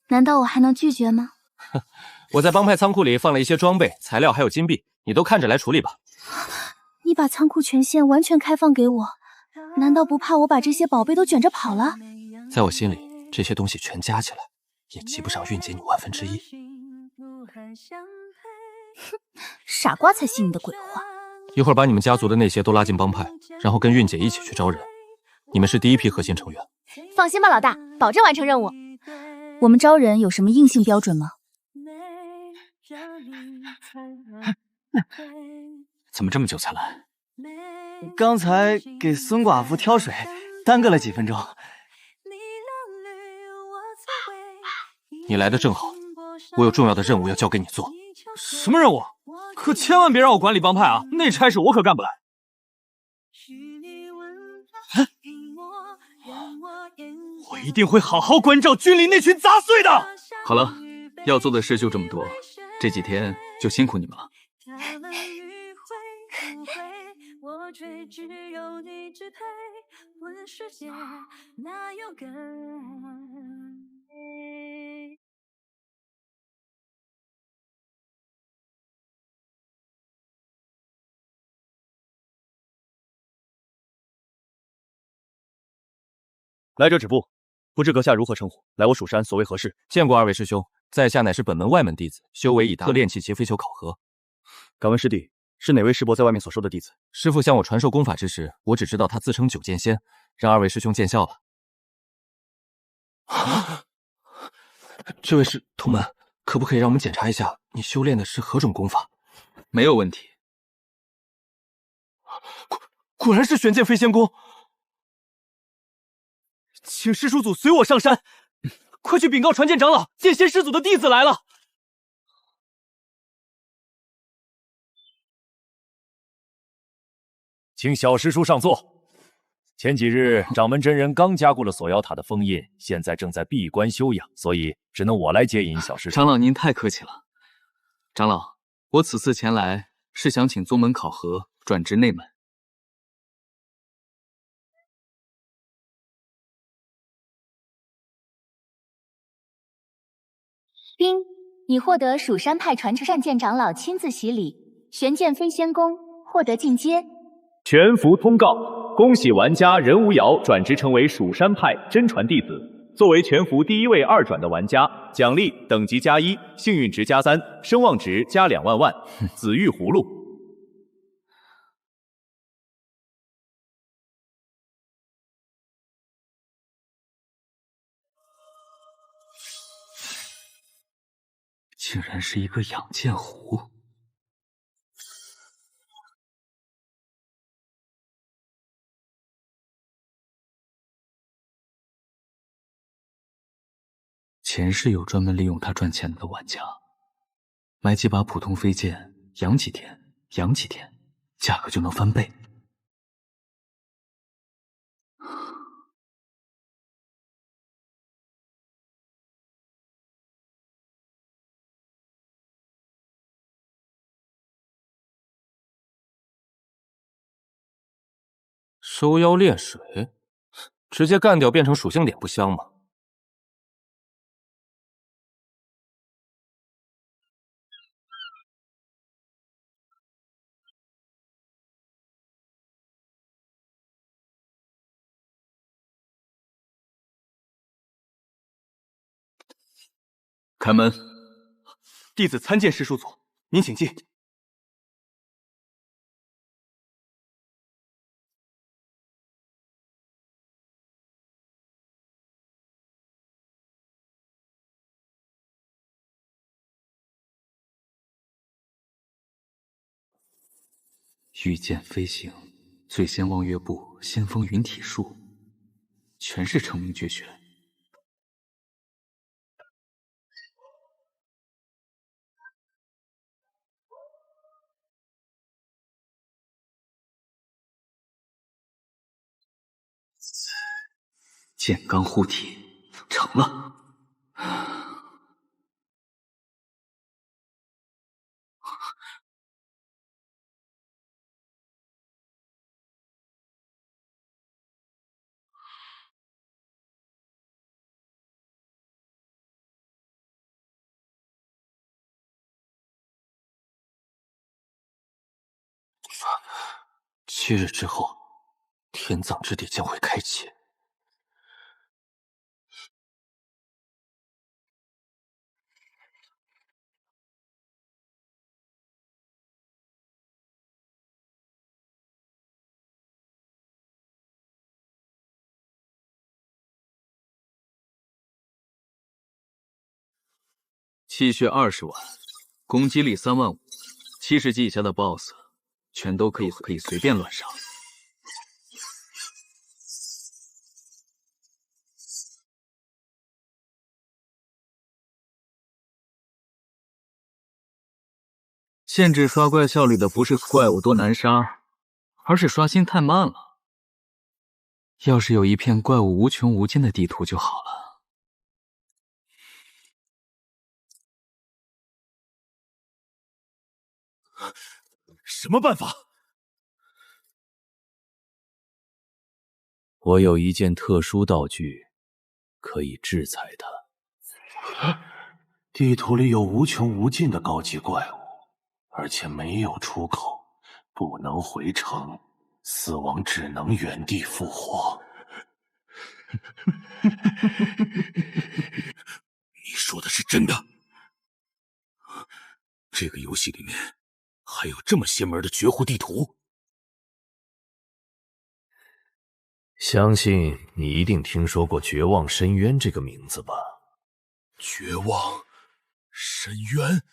难道我还能拒绝吗？我在帮派仓库里放了一些装备、材料还有金币，你都看着来处理吧。你把仓库权限完全开放给我，难道不怕我把这些宝贝都卷着跑了？在我心里，这些东西全加起来，也及不上韵姐你1/1000。傻瓜才信你的鬼话。一会儿把你们家族的那些都拉进帮派，然后跟韵姐一起去招人。你们是第一批核心成员。放心吧，老大，保证完成任务。我们招人有什么硬性标准吗？怎么这么久才来？刚才给孙寡妇挑水，耽搁了几分钟。你来的正好，我有重要的任务要交给你做。什么任务？可千万别让我管理帮派啊！那差事我可干不来。我一定会好好关照君临那群杂碎的。好了，要做的事就这么多，这几天就辛苦你们了。来者止步，不知阁下如何称呼？来我蜀山所谓何事？见过二位师兄，在下乃是本门外门弟子，修为已达炼气劫飞球考核。敢问师弟，是哪位师伯在外面所收的弟子？师父向我传授功法之时，我只知道他自称九剑仙，让二位师兄见笑了。这位是同门，可不可以让我们检查一下你修炼的是何种功法？没有问题。果然是玄剑飞仙功。请师叔祖随我上山，快去禀告传剑长老，剑仙师祖的弟子来了。请小师叔上座。前几日掌门真人刚加固了锁妖塔的封印，现在正在闭关休养，所以只能我来接引小师叔。长老您太客气了。长老，我此次前来是想请宗门考核，转职内门。丁，已获得蜀山派传承战剑长老亲自洗礼，玄剑飞仙功获得进阶。全服通告，恭喜玩家任无瑶转职成为蜀山派真传弟子。作为全服第一位2转的玩家，奖励等级+1，幸运值+3，声望值+2万万。紫玉葫芦。竟然是一个养剑壶。前世有专门利用它赚钱的玩家，买几把普通飞剑，养几天，养几天，价格就能翻倍。收妖炼水，直接干掉变成属性点不香吗？开门。弟子参见师叔祖，您请进。御剑飞行，醉仙望月步，先锋云体术，全是成名绝学。剑罡护体，成了。7日之后，天葬之地将会开启。气血20万，攻击力35000，70级以下的 BOSS 全都可以随便乱杀。限制刷怪效率的不是怪物多难杀，而是刷新太慢了。要是有一片怪物无穷无尽的地图就好了。什么办法？我有一件特殊道具，可以制裁它。地图里有无穷无尽的高级怪物，而且没有出口，不能回城，死亡只能原地复活。你说的是真的？这个游戏里面还有这么邪门的绝户地图？相信你一定听说过绝望深渊这个名字吧？绝望深渊？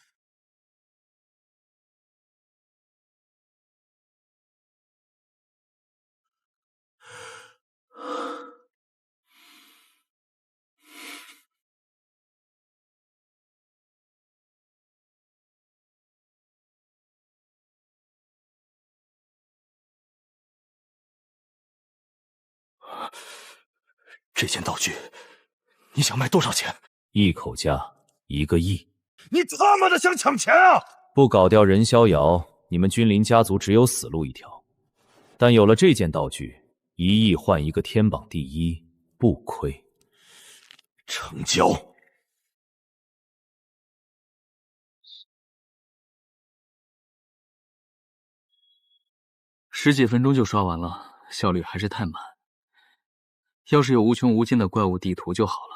这件道具，你想卖多少钱？1口价1个亿。你他妈的想抢钱啊！不搞掉任逍遥，你们君临家族只有死路一条。但有了这件道具，1亿换一个天榜第1，不亏。成交。10几分钟就刷完了，效率还是太慢。要是有无穷无尽的怪物地图就好了。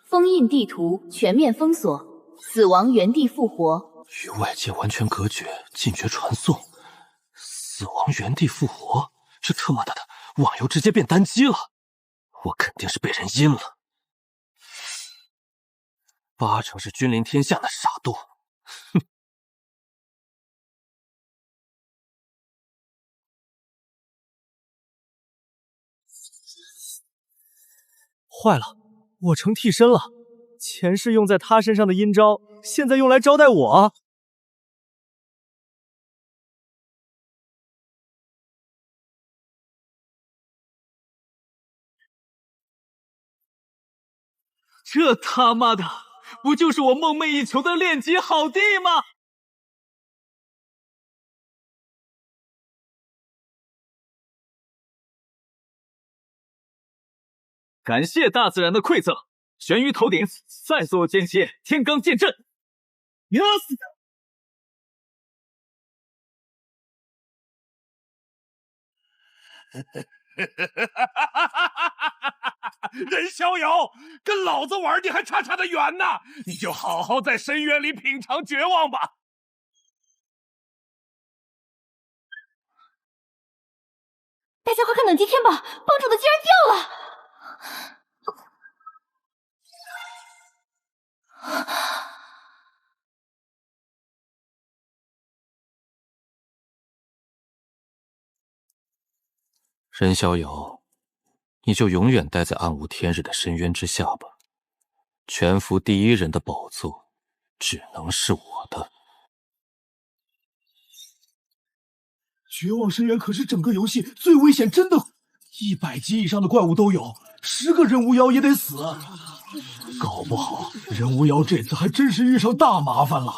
封印地图全面封锁，死亡原地复活，与外界完全隔绝，禁绝传送，死亡原地复活，这他妈的网游直接变单机了，我肯定是被人阴了，80%是君临天下的傻豆，哼！坏了，我成替身了。前世用在他身上的阴招，现在用来招待我。这他妈的，不就是我梦寐以求的炼级好地吗？感谢大自然的馈赠，悬于头顶，赛所见血，天罡剑阵。呀死！任逍遥，跟老子玩你还差得远呢！你就好好在深渊里品尝绝望吧。大家快看冷极天榜，帮主的竟然掉了！任逍遥，你就永远待在暗无天日的深渊之下吧。全服第1人的宝座，只能是我的。绝望深渊可是整个游戏最危险，真的100级以上的怪物都有，10个人无妖也得死。搞不好人无妖这次还真是遇上大麻烦了。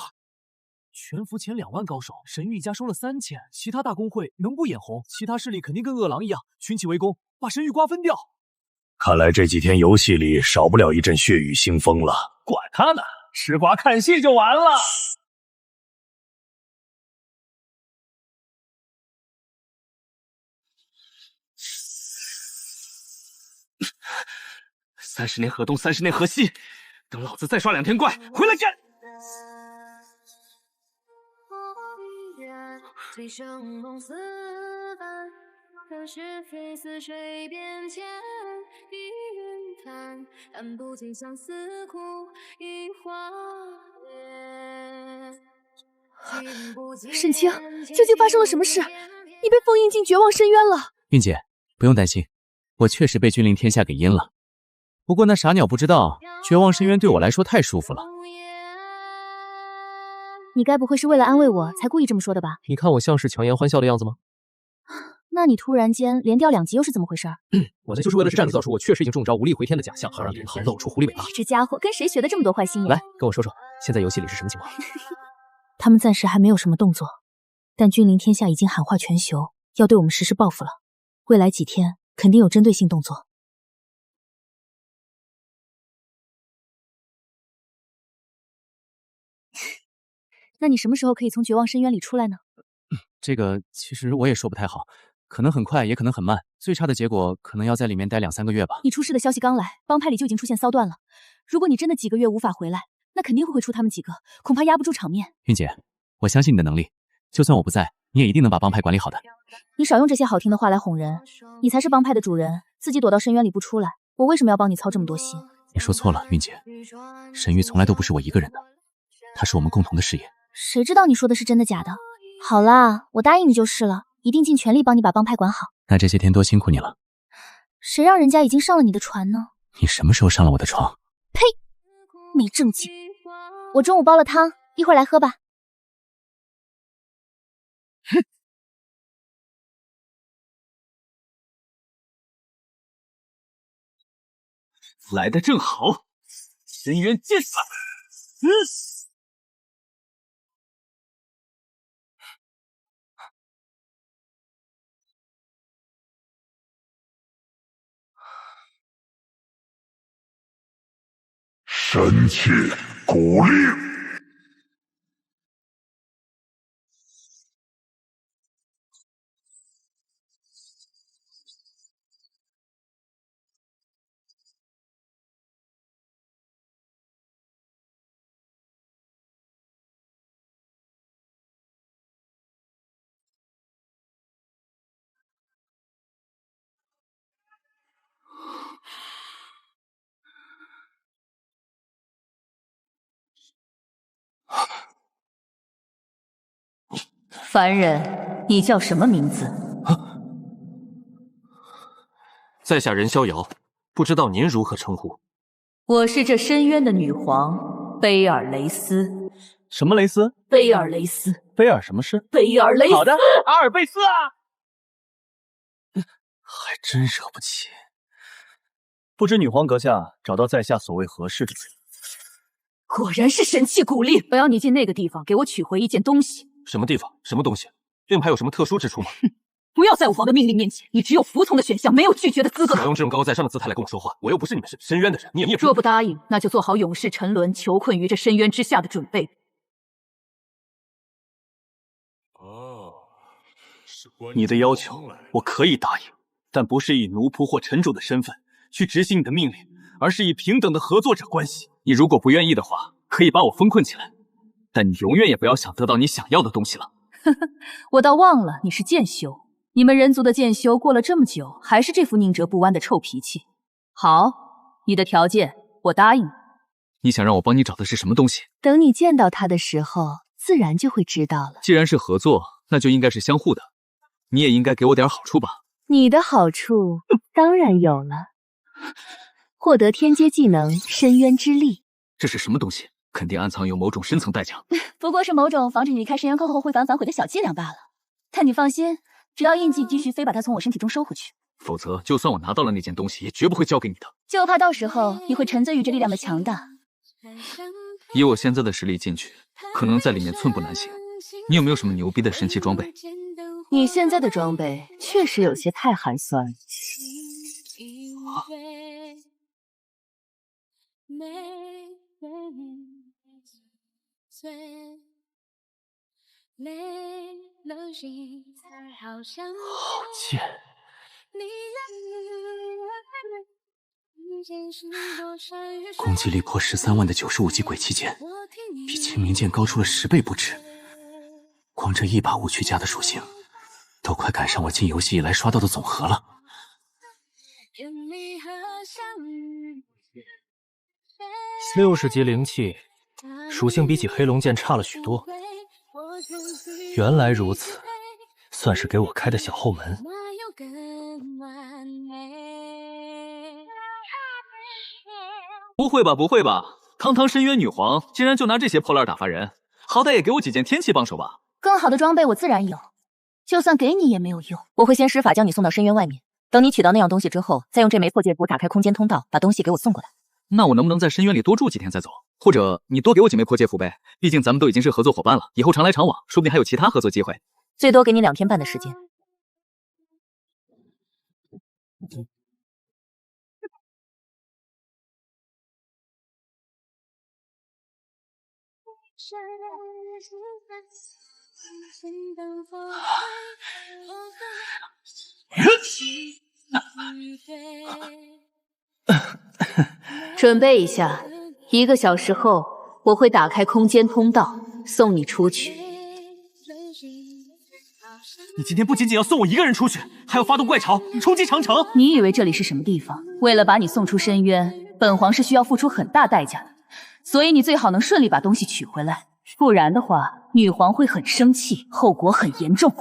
全服前2万高手，神域一家收了3000，其他大公会能不眼红？其他势力肯定跟饿狼一样，群起围攻，把神域瓜分掉。看来这几天游戏里少不了一阵血雨腥风了。管他呢，吃瓜看戏就完了。30年河东，30年河西，等老子再刷2天怪，回来战！可是非似水边千地云潭，看不尽相思苦与花莲。沈清，究竟发生了什么事？你被封印进绝望深渊了。韵姐，不用担心，我确实被君临天下给阴了。不过那傻鸟不知道，绝望深渊对我来说太舒服了。你该不会是为了安慰我才故意这么说的吧？你看我像是强颜欢笑的样子吗？那你突然间连掉2级又是怎么回事？我就是为了战造出我确实已经中招无力回天的假象，好让对方露出狐狸尾巴。你这家伙跟谁学的这么多坏心眼？来，跟我说说，现在游戏里是什么情况？他们暂时还没有什么动作，但君临天下已经喊话全球，要对我们实施报复了。未来几天肯定有针对性动作。那你什么时候可以从绝望深渊里出来呢？这个其实我也说不太好，可能很快，也可能很慢。最差的结果可能要在里面待2、3个月吧。你出事的消息刚来，帮派里就已经出现骚乱了。如果你真的几个月无法回来，那肯定会出他们几个，恐怕压不住场面。韵姐，我相信你的能力，就算我不在，你也一定能把帮派管理好的。你少用这些好听的话来哄人，你才是帮派的主人，自己躲到深渊里不出来，我为什么要帮你操这么多心？你说错了，韵姐，神域从来都不是我一个人的，它是我们共同的事业。谁知道你说的是真的假的？好啦，我答应你就是了，一定尽全力帮你把帮派管好。那这些天多辛苦你了。谁让人家已经上了你的船呢？你什么时候上了我的床？呸！没正经。我中午煲了汤，一会儿来喝吧。哼！来得正好，深渊见法。神器古令。凡人，你叫什么名字？在下任逍遥，不知道您如何称呼？我是这深渊的女皇，贝尔雷斯。什么雷斯？贝尔雷斯。贝尔什么事？贝尔雷斯。好的，阿尔贝斯啊！还真惹不起。不知女皇阁下找到在下所谓何事？果然是神器古令！我要你进那个地方，给我取回一件东西。什么地方？什么东西？令牌有什么特殊之处吗？不要在我皇的命令面前，你只有服从的选项，没有拒绝的资格。不要用这种高高在上的姿态来跟我说话，我又不是你们深渊的人，你也若不答应，那就做好永世沉沦、囚困于这深渊之下的准备。你的要求我可以答应，但不是以奴仆或臣主的身份去执行你的命令，而是以平等的合作者关系。你如果不愿意的话，可以把我封困起来，但你永远也不要想得到你想要的东西了。我倒忘了你是剑修，你们人族的剑修过了这么久，还是这副宁折不弯的臭脾气。好，你的条件我答应。你想让我帮你找的是什么东西？等你见到他的时候，自然就会知道了。既然是合作，那就应该是相互的，你也应该给我点好处吧？你的好处当然有了，获得天阶技能深渊之力。这是什么东西？肯定暗藏有某种深层代价。不过是某种防止你离开深渊坑后会反悔的小伎俩罢了。但你放心，只要印记继续飞把它从我身体中收回去，否则就算我拿到了那件东西，也绝不会交给你的。就怕到时候你会沉醉于这力量的强大。以我现在的实力进去，可能在里面寸步难行。你有没有什么牛逼的神奇装备？你现在的装备确实有些太寒酸了。好贱！攻击力破13万的95级鬼气剑，比清明剑高出了10倍不止。光这一把无趣家的属性，都快赶上我进游戏以来刷到的总和了。60级灵气，属性比起黑龙剑差了许多。原来如此，算是给我开的小后门。不会吧，不会吧！堂堂深渊女皇，竟然就拿这些破烂打发人，好歹也给我几件天气帮手吧。更好的装备我自然有，就算给你也没有用。我会先施法将你送到深渊外面，等你取到那样东西之后，再用这枚破戒符打开空间通道，把东西给我送过来。那我能不能在深渊里多住几天再走？或者你多给我几枚破戒符呗？毕竟咱们都已经是合作伙伴了，以后常来常往，说不定还有其他合作机会。最多给你2天半的时间。准备一下，1个小时后我会打开空间通道，送你出去。你今天不仅仅要送我一个人出去，还要发动怪潮，冲击长城。你以为这里是什么地方？为了把你送出深渊，本皇是需要付出很大代价的，所以你最好能顺利把东西取回来，不然的话，女皇会很生气，后果很严重。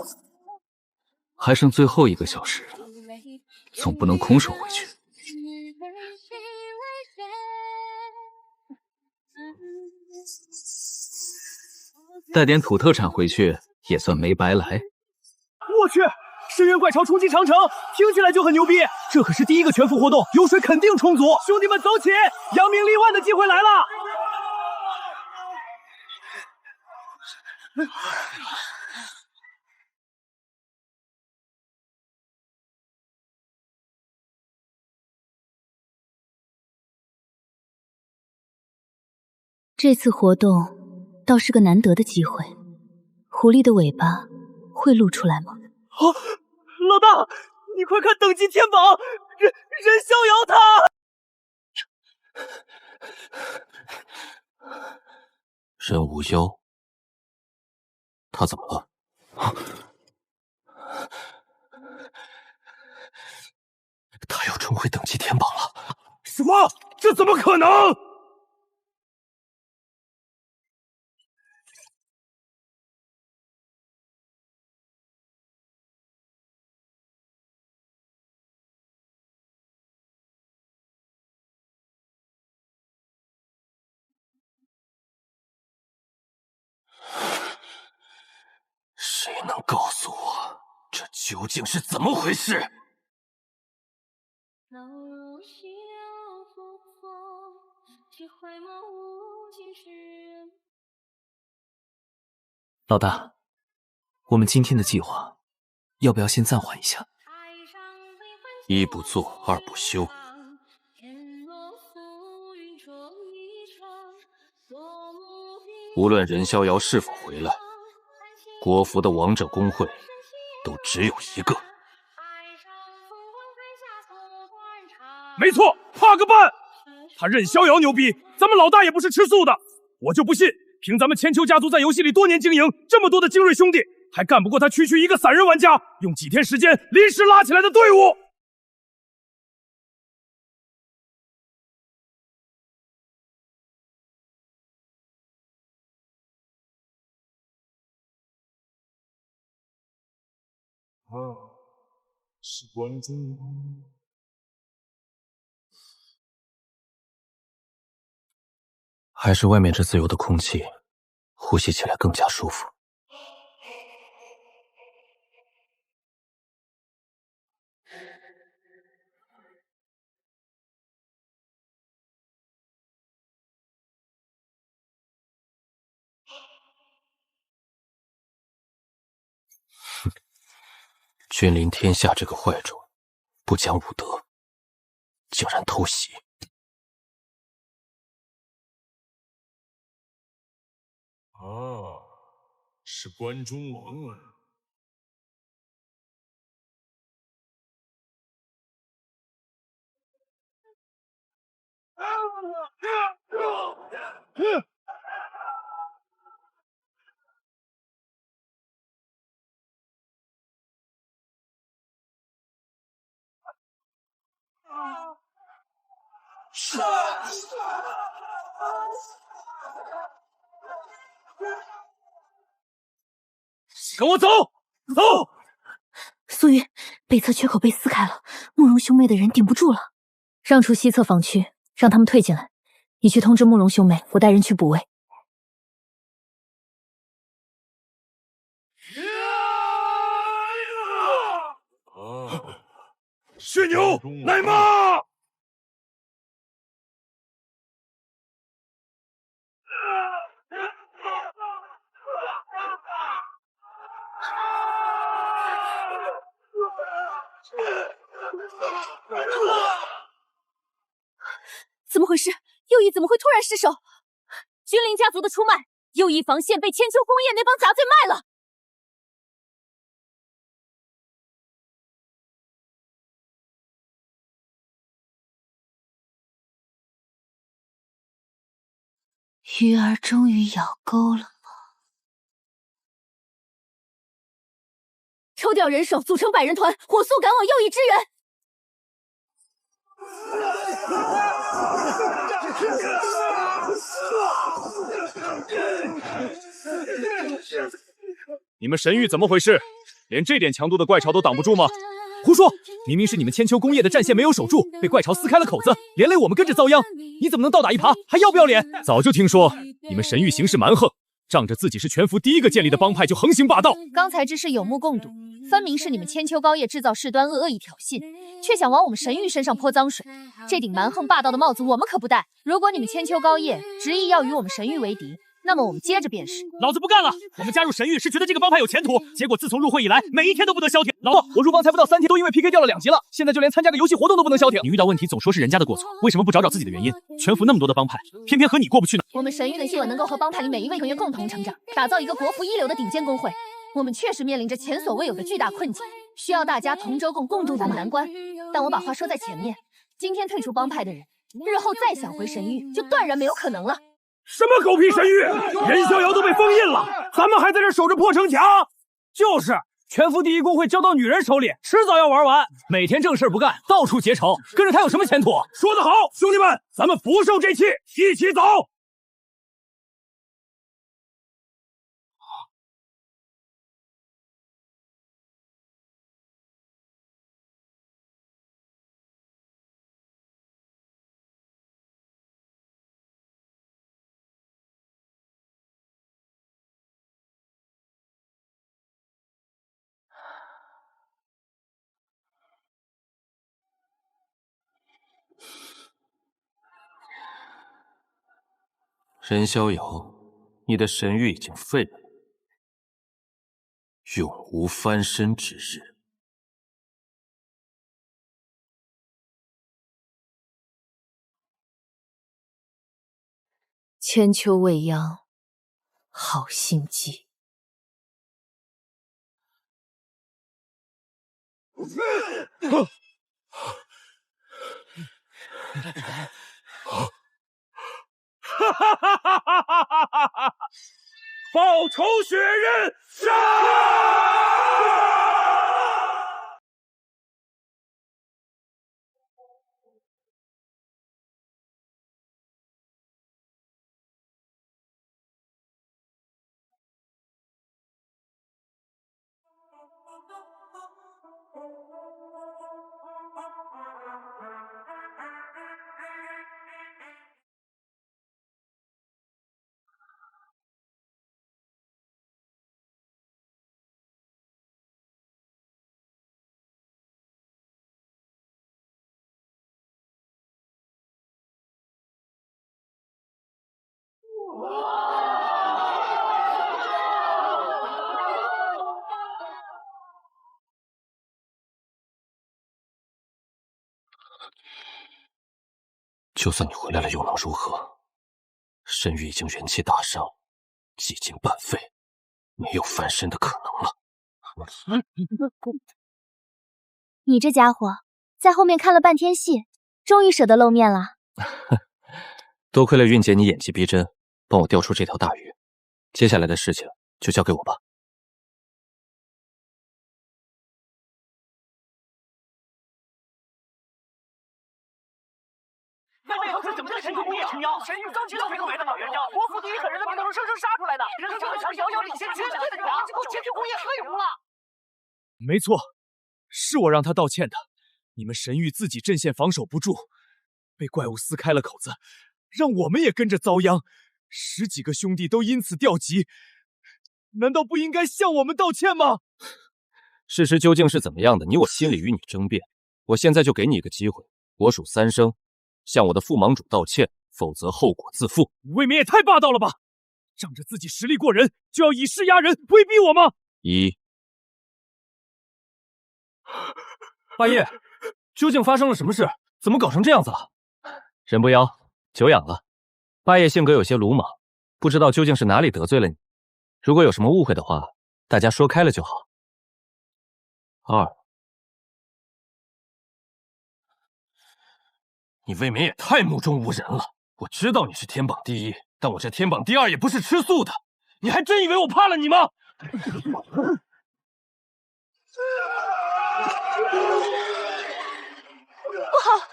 还剩最后1个小时，总不能空手回去。带点土特产回去，也算没白来。我去，深渊怪潮冲击长城，听起来就很牛逼。这可是第1个全服活动，油水肯定充足。兄弟们走起，扬名立万的机会来了！这次活动倒是个难得的机会，狐狸的尾巴会露出来吗？老大，你快看等级天榜，任逍遥他！任无忧，他怎么了？他要冲回等级天榜了！什么？这怎么可能？谁能告诉我，这究竟是怎么回事？老大，我们今天的计划要不要先暂缓一下？1不做2不休。无论任逍遥是否回来，国服的王者公会都只有1个。没错，怕个半！他任逍遥牛逼，咱们老大也不是吃素的。我就不信，凭咱们千秋家族在游戏里多年经营，这么多的精锐兄弟，还干不过他区区一个散人玩家用几天时间临时拉起来的队伍。是关键。还是外面这自由的空气，呼吸起来更加舒服。君临天下这个坏种，不讲武德，竟然偷袭！啊，是关中王啊！跟我走，走！苏玉，北侧缺口被撕开了，慕容兄妹的人顶不住了，让出西侧防区，让他们退进来。你去通知慕容兄妹，我带人去补位。血牛奶妈！怎么回事？右翼怎么会突然失守？君临家族的出卖，右翼防线被千秋工业那帮杂碎卖了。鱼儿终于咬钩了吗？抽调人手，组成百人团，火速赶往右翼支援。你们神域怎么回事？连这点强度的怪巢都挡不住吗？胡说！明明是你们千秋工业的战线没有守住，被怪巢撕开了口子，连累我们跟着遭殃。你怎么能倒打一耙，还要不要脸？早就听说你们神域行事蛮横，仗着自己是全服第一个建立的帮派就横行霸道。刚才之事有目共睹，分明是你们千秋高业制造事端，恶意挑衅，却想往我们神域身上泼脏水。这顶蛮横霸道的帽子我们可不戴。如果你们千秋高业执意要与我们神域为敌，那么我们接着便是。老子不干了！我们加入神域是觉得这个帮派有前途，结果自从入会以来，每一天都不得消停。老婆，我入帮才不到3天，都因为 PK 掉了2级了，现在就连参加个游戏活动都不能消停。你遇到问题总说是人家的过错，为什么不找找自己的原因？全服那么多的帮派，偏偏和你过不去呢？我们神域的希望能够和帮派里每一位成员共同成长，打造一个国服一流的顶尖工会。我们确实面临着前所未有的巨大困境，需要大家同舟共度难关。但我把话说在前面，今天退出帮派的人，日后再想回神域就断然没有可能了。什么狗屁神域，任逍遥都被封印了，咱们还在这守着破城墙？就是，全服第一工会交到女人手里，迟早要玩完。每天正事不干，到处结仇，跟着他有什么前途？说得好，兄弟们，咱们不受这气，一起走！任逍遥，你的神域已经废了，永无翻身之日。千秋未央，好心机。哈哈哈哈哈哈！报仇雪刃杀！就算你回来了，又能如何？沈玉已经元气大伤，几近半废，没有翻身的可能了。你这家伙在后面看了半天戏，终于舍得露面了。多亏了韵姐你演技逼真，帮我钓出这条大鱼。接下来的事情就交给我吧。妹妹，这怎么是神功也撑腰？神玉刚接到这个买的老冤家，国府第一狠人的名头是生生杀出来的，人就很想遥遥领先绝对的王，这够前去功也黑无了。没错，是我让他道歉的。你们神域自己阵线防守不住，被怪物撕开了口子，让我们也跟着遭殃，10几个兄弟都因此掉级，难道不应该向我们道歉吗？事实究竟是怎么样的，你我心里与你争辩。我现在就给你一个机会，我数3声，向我的副盟主道歉，否则后果自负。未免也太霸道了吧！仗着自己实力过人，就要以势压人，威逼我吗？1。八爷，究竟发生了什么事？怎么搞成这样子了？人不妖，久仰了。八爷性格有些鲁莽，不知道究竟是哪里得罪了你。如果有什么误会的话，大家说开了就好。2。你未免也太目中无人了。我知道你是天榜第一，但我这天榜第2也不是吃素的。你还真以为我怕了你吗？不好！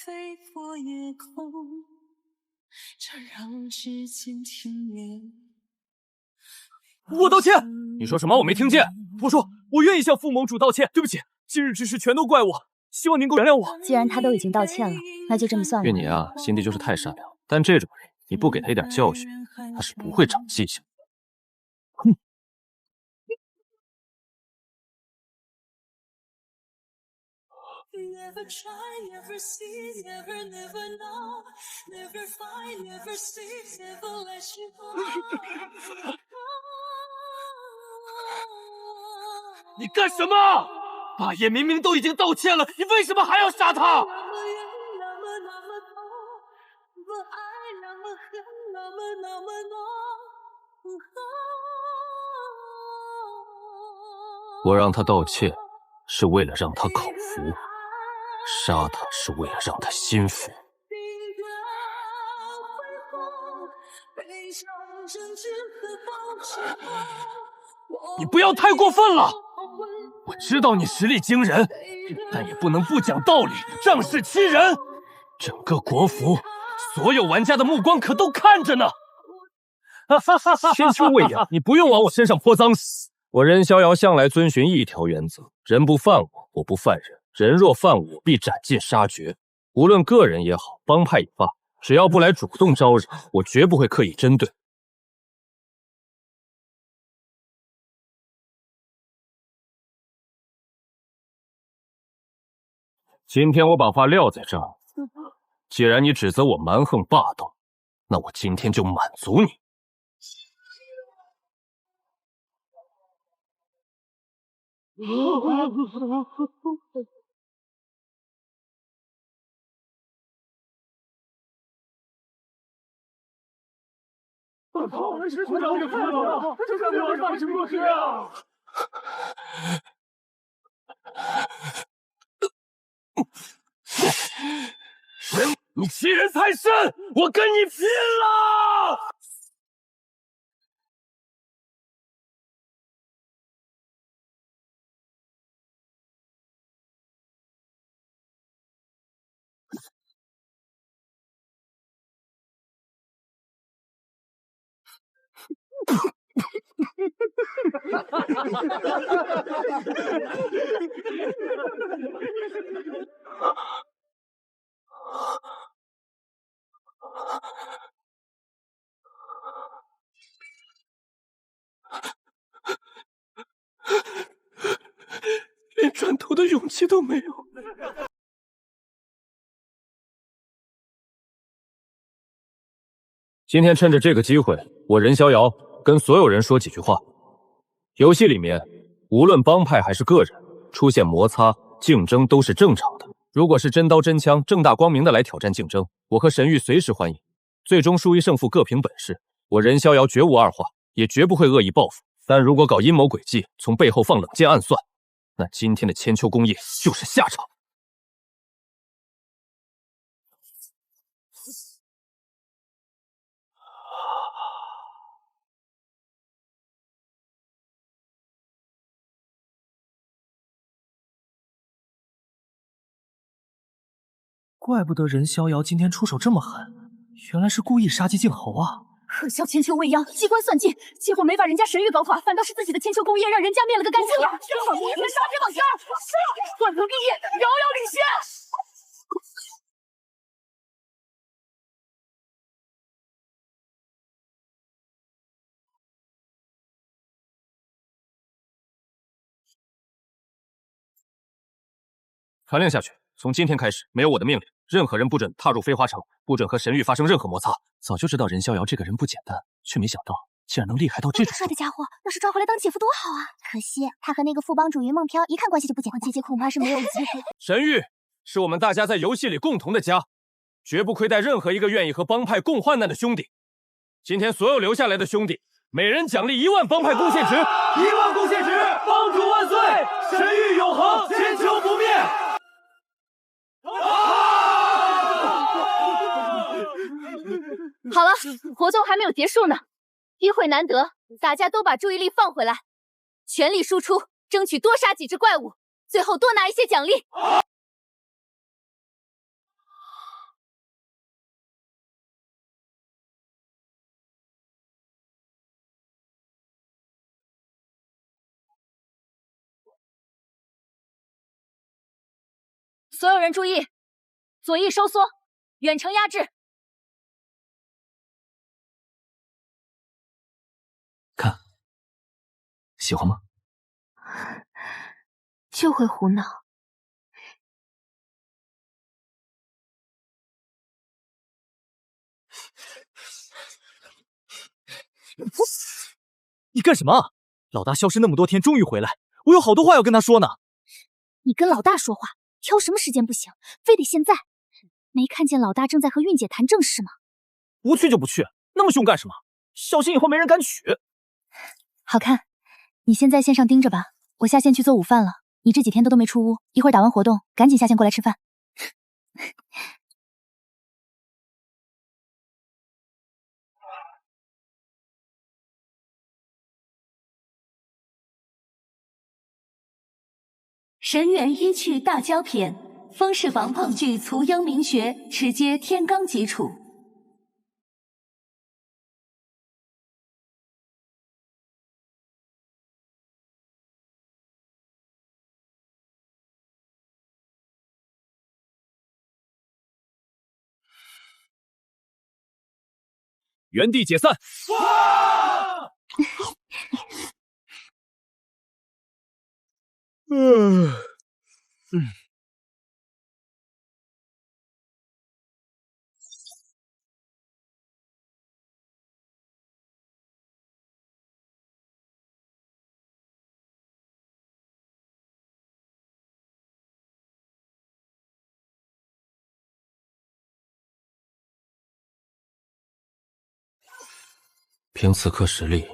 飞过夜空，这让指尖停灭。我道歉！你说什么？我没听见。我说我愿意向副盟主道歉，对不起，今日之事全都怪我，希望您够原谅我。既然他都已经道歉了，那就这么算了。月你啊，心地就是太善良，但这种人，你不给他一点教训，他是不会长记性的。哼。Never try, never see, never, never know, never find, never sleep, never let you go. 你干什么？八爷明明都已经道歉了，你为什么还要杀他？我让他道歉，是为了让他口服。杀他是为了让他心服。你不要太过分了！我知道你实力惊人，但也不能不讲道理，仗势欺人。整个国服，所有玩家的目光可都看着呢。天秋未央，你不用往我身上泼脏水。我任逍遥向来遵循一条原则：人不犯我，我不犯人。人若犯我，必斩尽杀绝。无论个人也好，帮派也罢，只要不来主动招惹，我绝不会刻意针对。今天我把话撂在这儿，既然你指责我蛮横霸道，那我今天就满足你。我操！这是哪里疯了？这是哪里发生过事啊？你欺人太甚！我跟你拼了！勇气都没有。今天趁着这个机会，我任逍遥跟所有人说几句话。游戏里面，无论帮派还是个人，出现摩擦、竞争都是正常的。如果是真刀真枪、正大光明的来挑战竞争，我和神域随时欢迎。最终输赢胜负各凭本事，我任逍遥绝无二话，也绝不会恶意报复。但如果搞阴谋诡计，从背后放冷箭暗算，那今天的千秋功业就是下场。怪不得任逍遥今天出手这么狠，原来是故意杀鸡儆猴啊！可笑千秋未央，机关算尽，结果没把人家神域搞垮，反倒是自己的千秋功业让人家灭了个干净。真把魔天杀这绑架，断藤立叶，遥遥领先。传令下去，从今天开始，没有我的命令，任何人不准踏入飞花城，不准和神域发生任何摩擦。早就知道任逍遥这个人不简单，却没想到竟然能厉害到这种。帅的家伙，要是抓回来当姐夫多好啊！可惜他和那个副帮主云梦飘一看关系就不简单，姐姐恐怕是没有机会。神域是我们大家在游戏里共同的家，绝不亏待任何一个愿意和帮派共患难的兄弟。今天所有留下来的兄弟，每人奖励1万帮派贡献值，1万贡献值，帮主万岁，神域永恒，千秋不灭。好了，活动还没有结束呢，机会难得，大家都把注意力放回来，全力输出，争取多杀几只怪物，最后多拿一些奖励。所有人注意，左翼收缩，远程压制。看，喜欢吗？就会胡闹。你干什么？老大消失那么多天，终于回来，我有好多话要跟他说呢。你跟老大说话，挑什么时间不行，非得现在？没看见老大正在和韵姐谈正事吗？不去就不去，那么凶干什么？小心以后没人敢娶。好看，你先在线上盯着吧，我下线去做午饭了。你这几天都没出屋，一会儿打完活动，赶紧下线过来吃饭。神元一去大交篇，风氏榜捧据卒鹰明学，持接天罡基础。原地解散。凭此刻实力，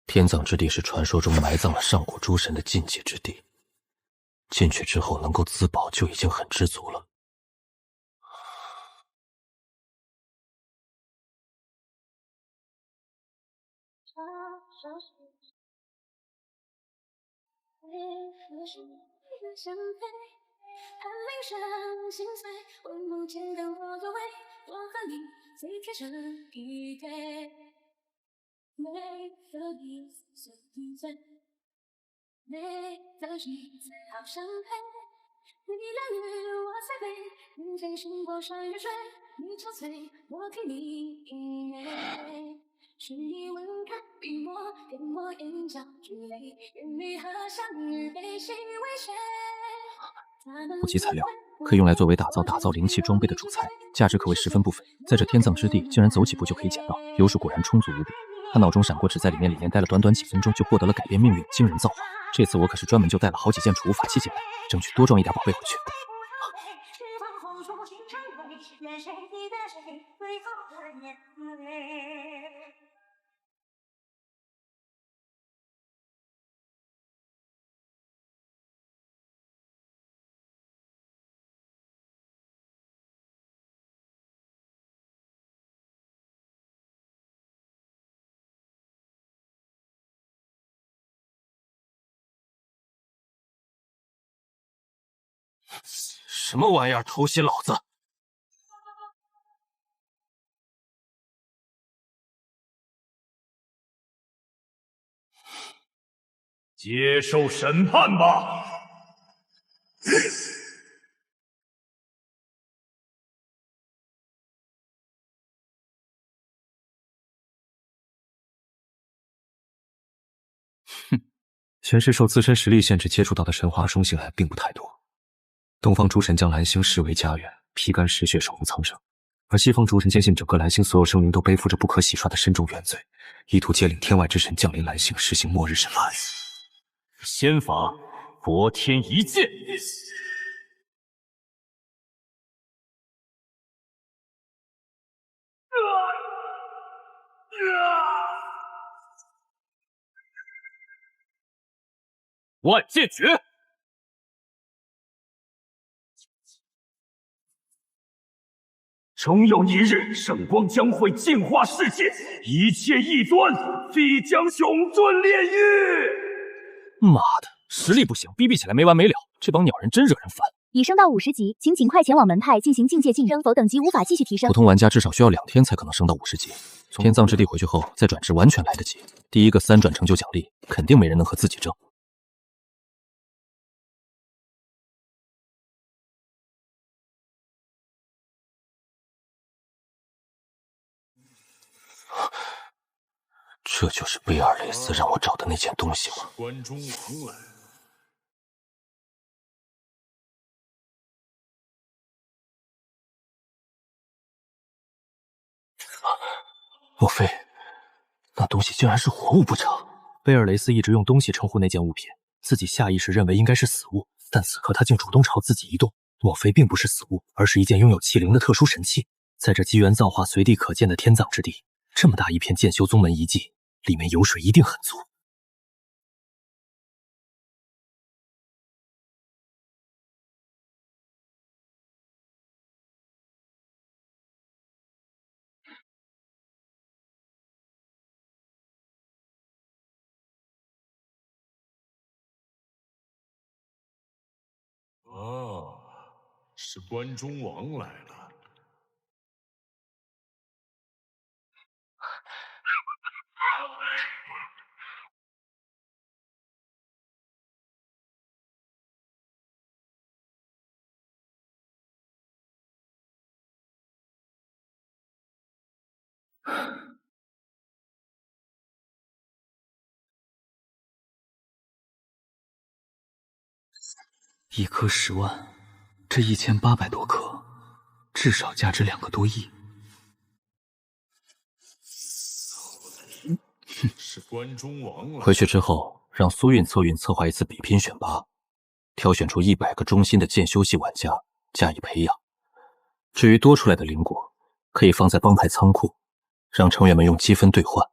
天葬之地是传说中埋葬了上古诸神的禁忌之地。进去之后能够自保就已经很知足了。没了你才好相配，你凉雨我在背，人间星过山与水，你憔悴，我听你音乐。是你温感笔墨，点我眼角之泪，愿你和相遇悲喜为谁？补给材料可以用来作为打造灵气装备的主材，价值可谓十分不菲。在这天葬之地，竟然走几步就可以捡到，油水果然充足无比。他脑中闪过只在里面待了短短几分钟就获得了改变命运惊人造化。这次我可是专门就带了好几件储物法器进来，争取多装一点宝贝回去。什么玩意儿，偷袭老子！接受审判吧！玄师受自身实力限制，接触到的神话生性还并不太多。东方诸神将蓝星视为家园，披肝嗜血守护苍生，而西方诸神坚信整个蓝星所有生灵都背负着不可洗刷的深重原罪，意图接领天外之神降临蓝星，实行末日审判。仙法佛天一剑。万剑诀！终有一日，圣光将会净化世界，一切异端必将永遁炼狱。妈的，实力不行，逼起来没完没了，这帮鸟人真惹人烦。已升到50级，请尽快前往门派进行境界晋升，否等级无法继续提升。普通玩家至少需要2天才可能升到50级，从天葬之地回去后再转职完全来得及。第一个3转成就奖励，肯定没人能和自己争。这就是贝尔雷斯让我找的那件东西吗？关中王来了。莫非那东西竟然是活物不成？贝尔雷斯一直用东西称呼那件物品，自己下意识认为应该是死物，但此刻他竟主动朝自己移动。莫非并不是死物，而是一件拥有气灵的特殊神器？在这机缘造化随地可见的天葬之地，这么大一片剑修宗门遗迹，里面油水一定很足。哦，是关中王来了。一颗10万，这1800多颗，至少价值2个多亿。是关中王了。回去之后，让苏韵策划一次比拼选拔，挑选出100个忠心的剑修系玩家加以培养。至于多出来的灵果，可以放在帮派仓库，让成员们用积分兑换。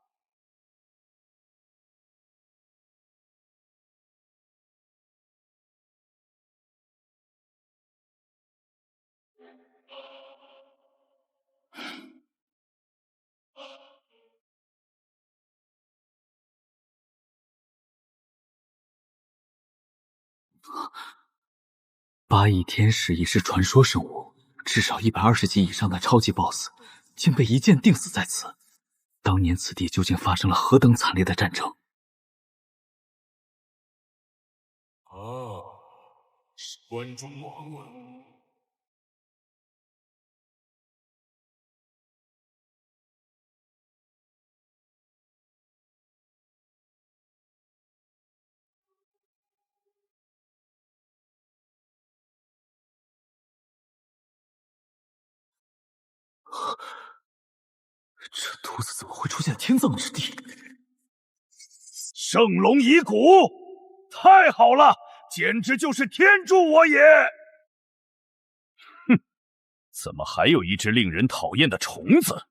8翼天使已是传说生物，至少120级以上的超级 BOSS 竟被一剑定死在此。当年此地究竟发生了何等惨烈的战争？哦，是关中王了。这兔子怎么会出现在天葬之地？圣龙遗骨，太好了，简直就是天助我也！哼，怎么还有一只令人讨厌的虫子？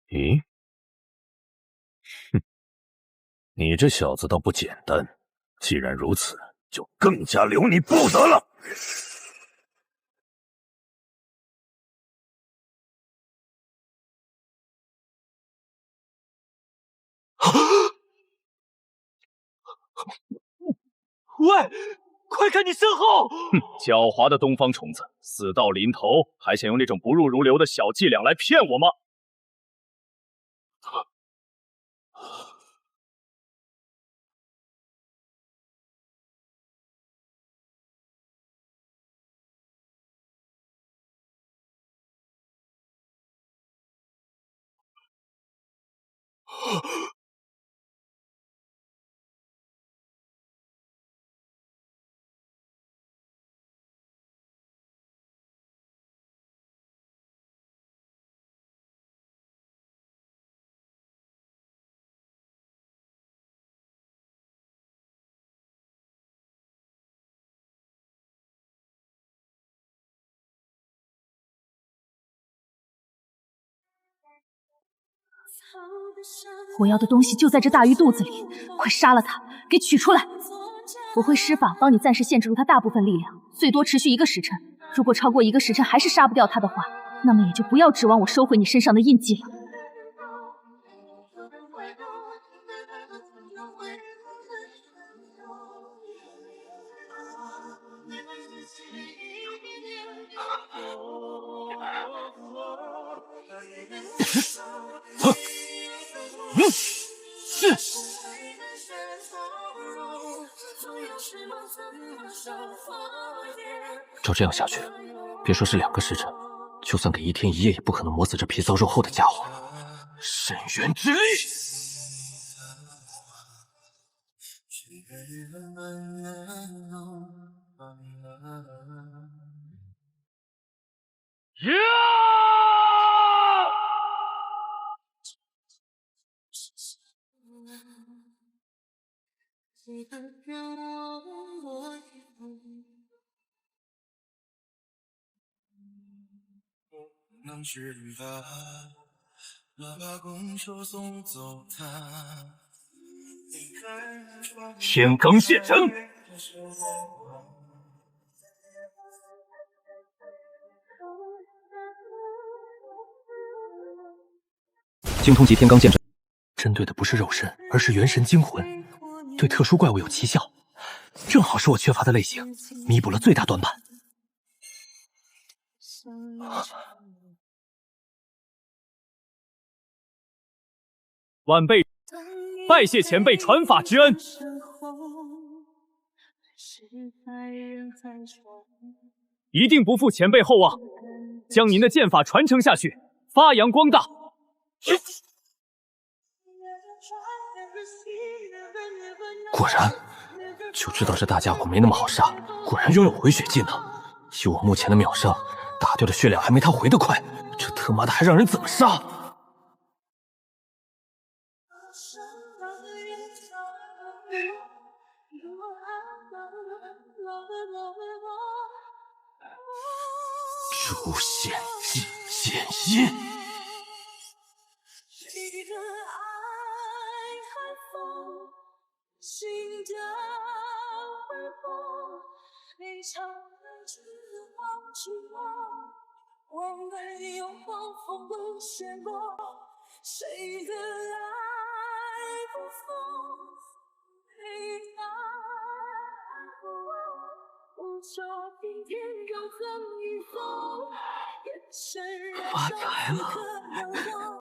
咦？哼，你这小子倒不简单。既然如此，就更加留你不得了。喂，快看你身后！哼，狡猾的东方虫子，死到临头还想用那种不入如流的小伎俩来骗我吗？我要的东西就在这大鱼肚子里，快杀了它，给取出来！我会施法帮你暂时限制住它大部分力量，最多持续1个时辰。如果超过1个时辰还是杀不掉它的话，那么也就不要指望我收回你身上的印记了。照这样下去，别说是2个时辰，就算给1天1夜，也不可能磨死这皮糙肉厚的家伙。深渊之力！能举发，把拱手送走他。天罡现身！精通级天罡剑阵，针对的不是肉身，而是元神精魂，对特殊怪物有奇效，正好是我缺乏的类型，弥补了最大短板。晚辈拜谢前辈传法之恩，一定不负前辈厚望，将您的剑法传承下去，发扬光大。果然，就知道这大家伙没那么好杀，果然拥有回血技能。以我目前的秒伤，打掉的血量还没他回得快，这他妈的还让人怎么杀？诛仙境剑印。我没有暴风不雪落，谁的爱不疯？陪他无说平天高横与风，眼神燃烧不可流动。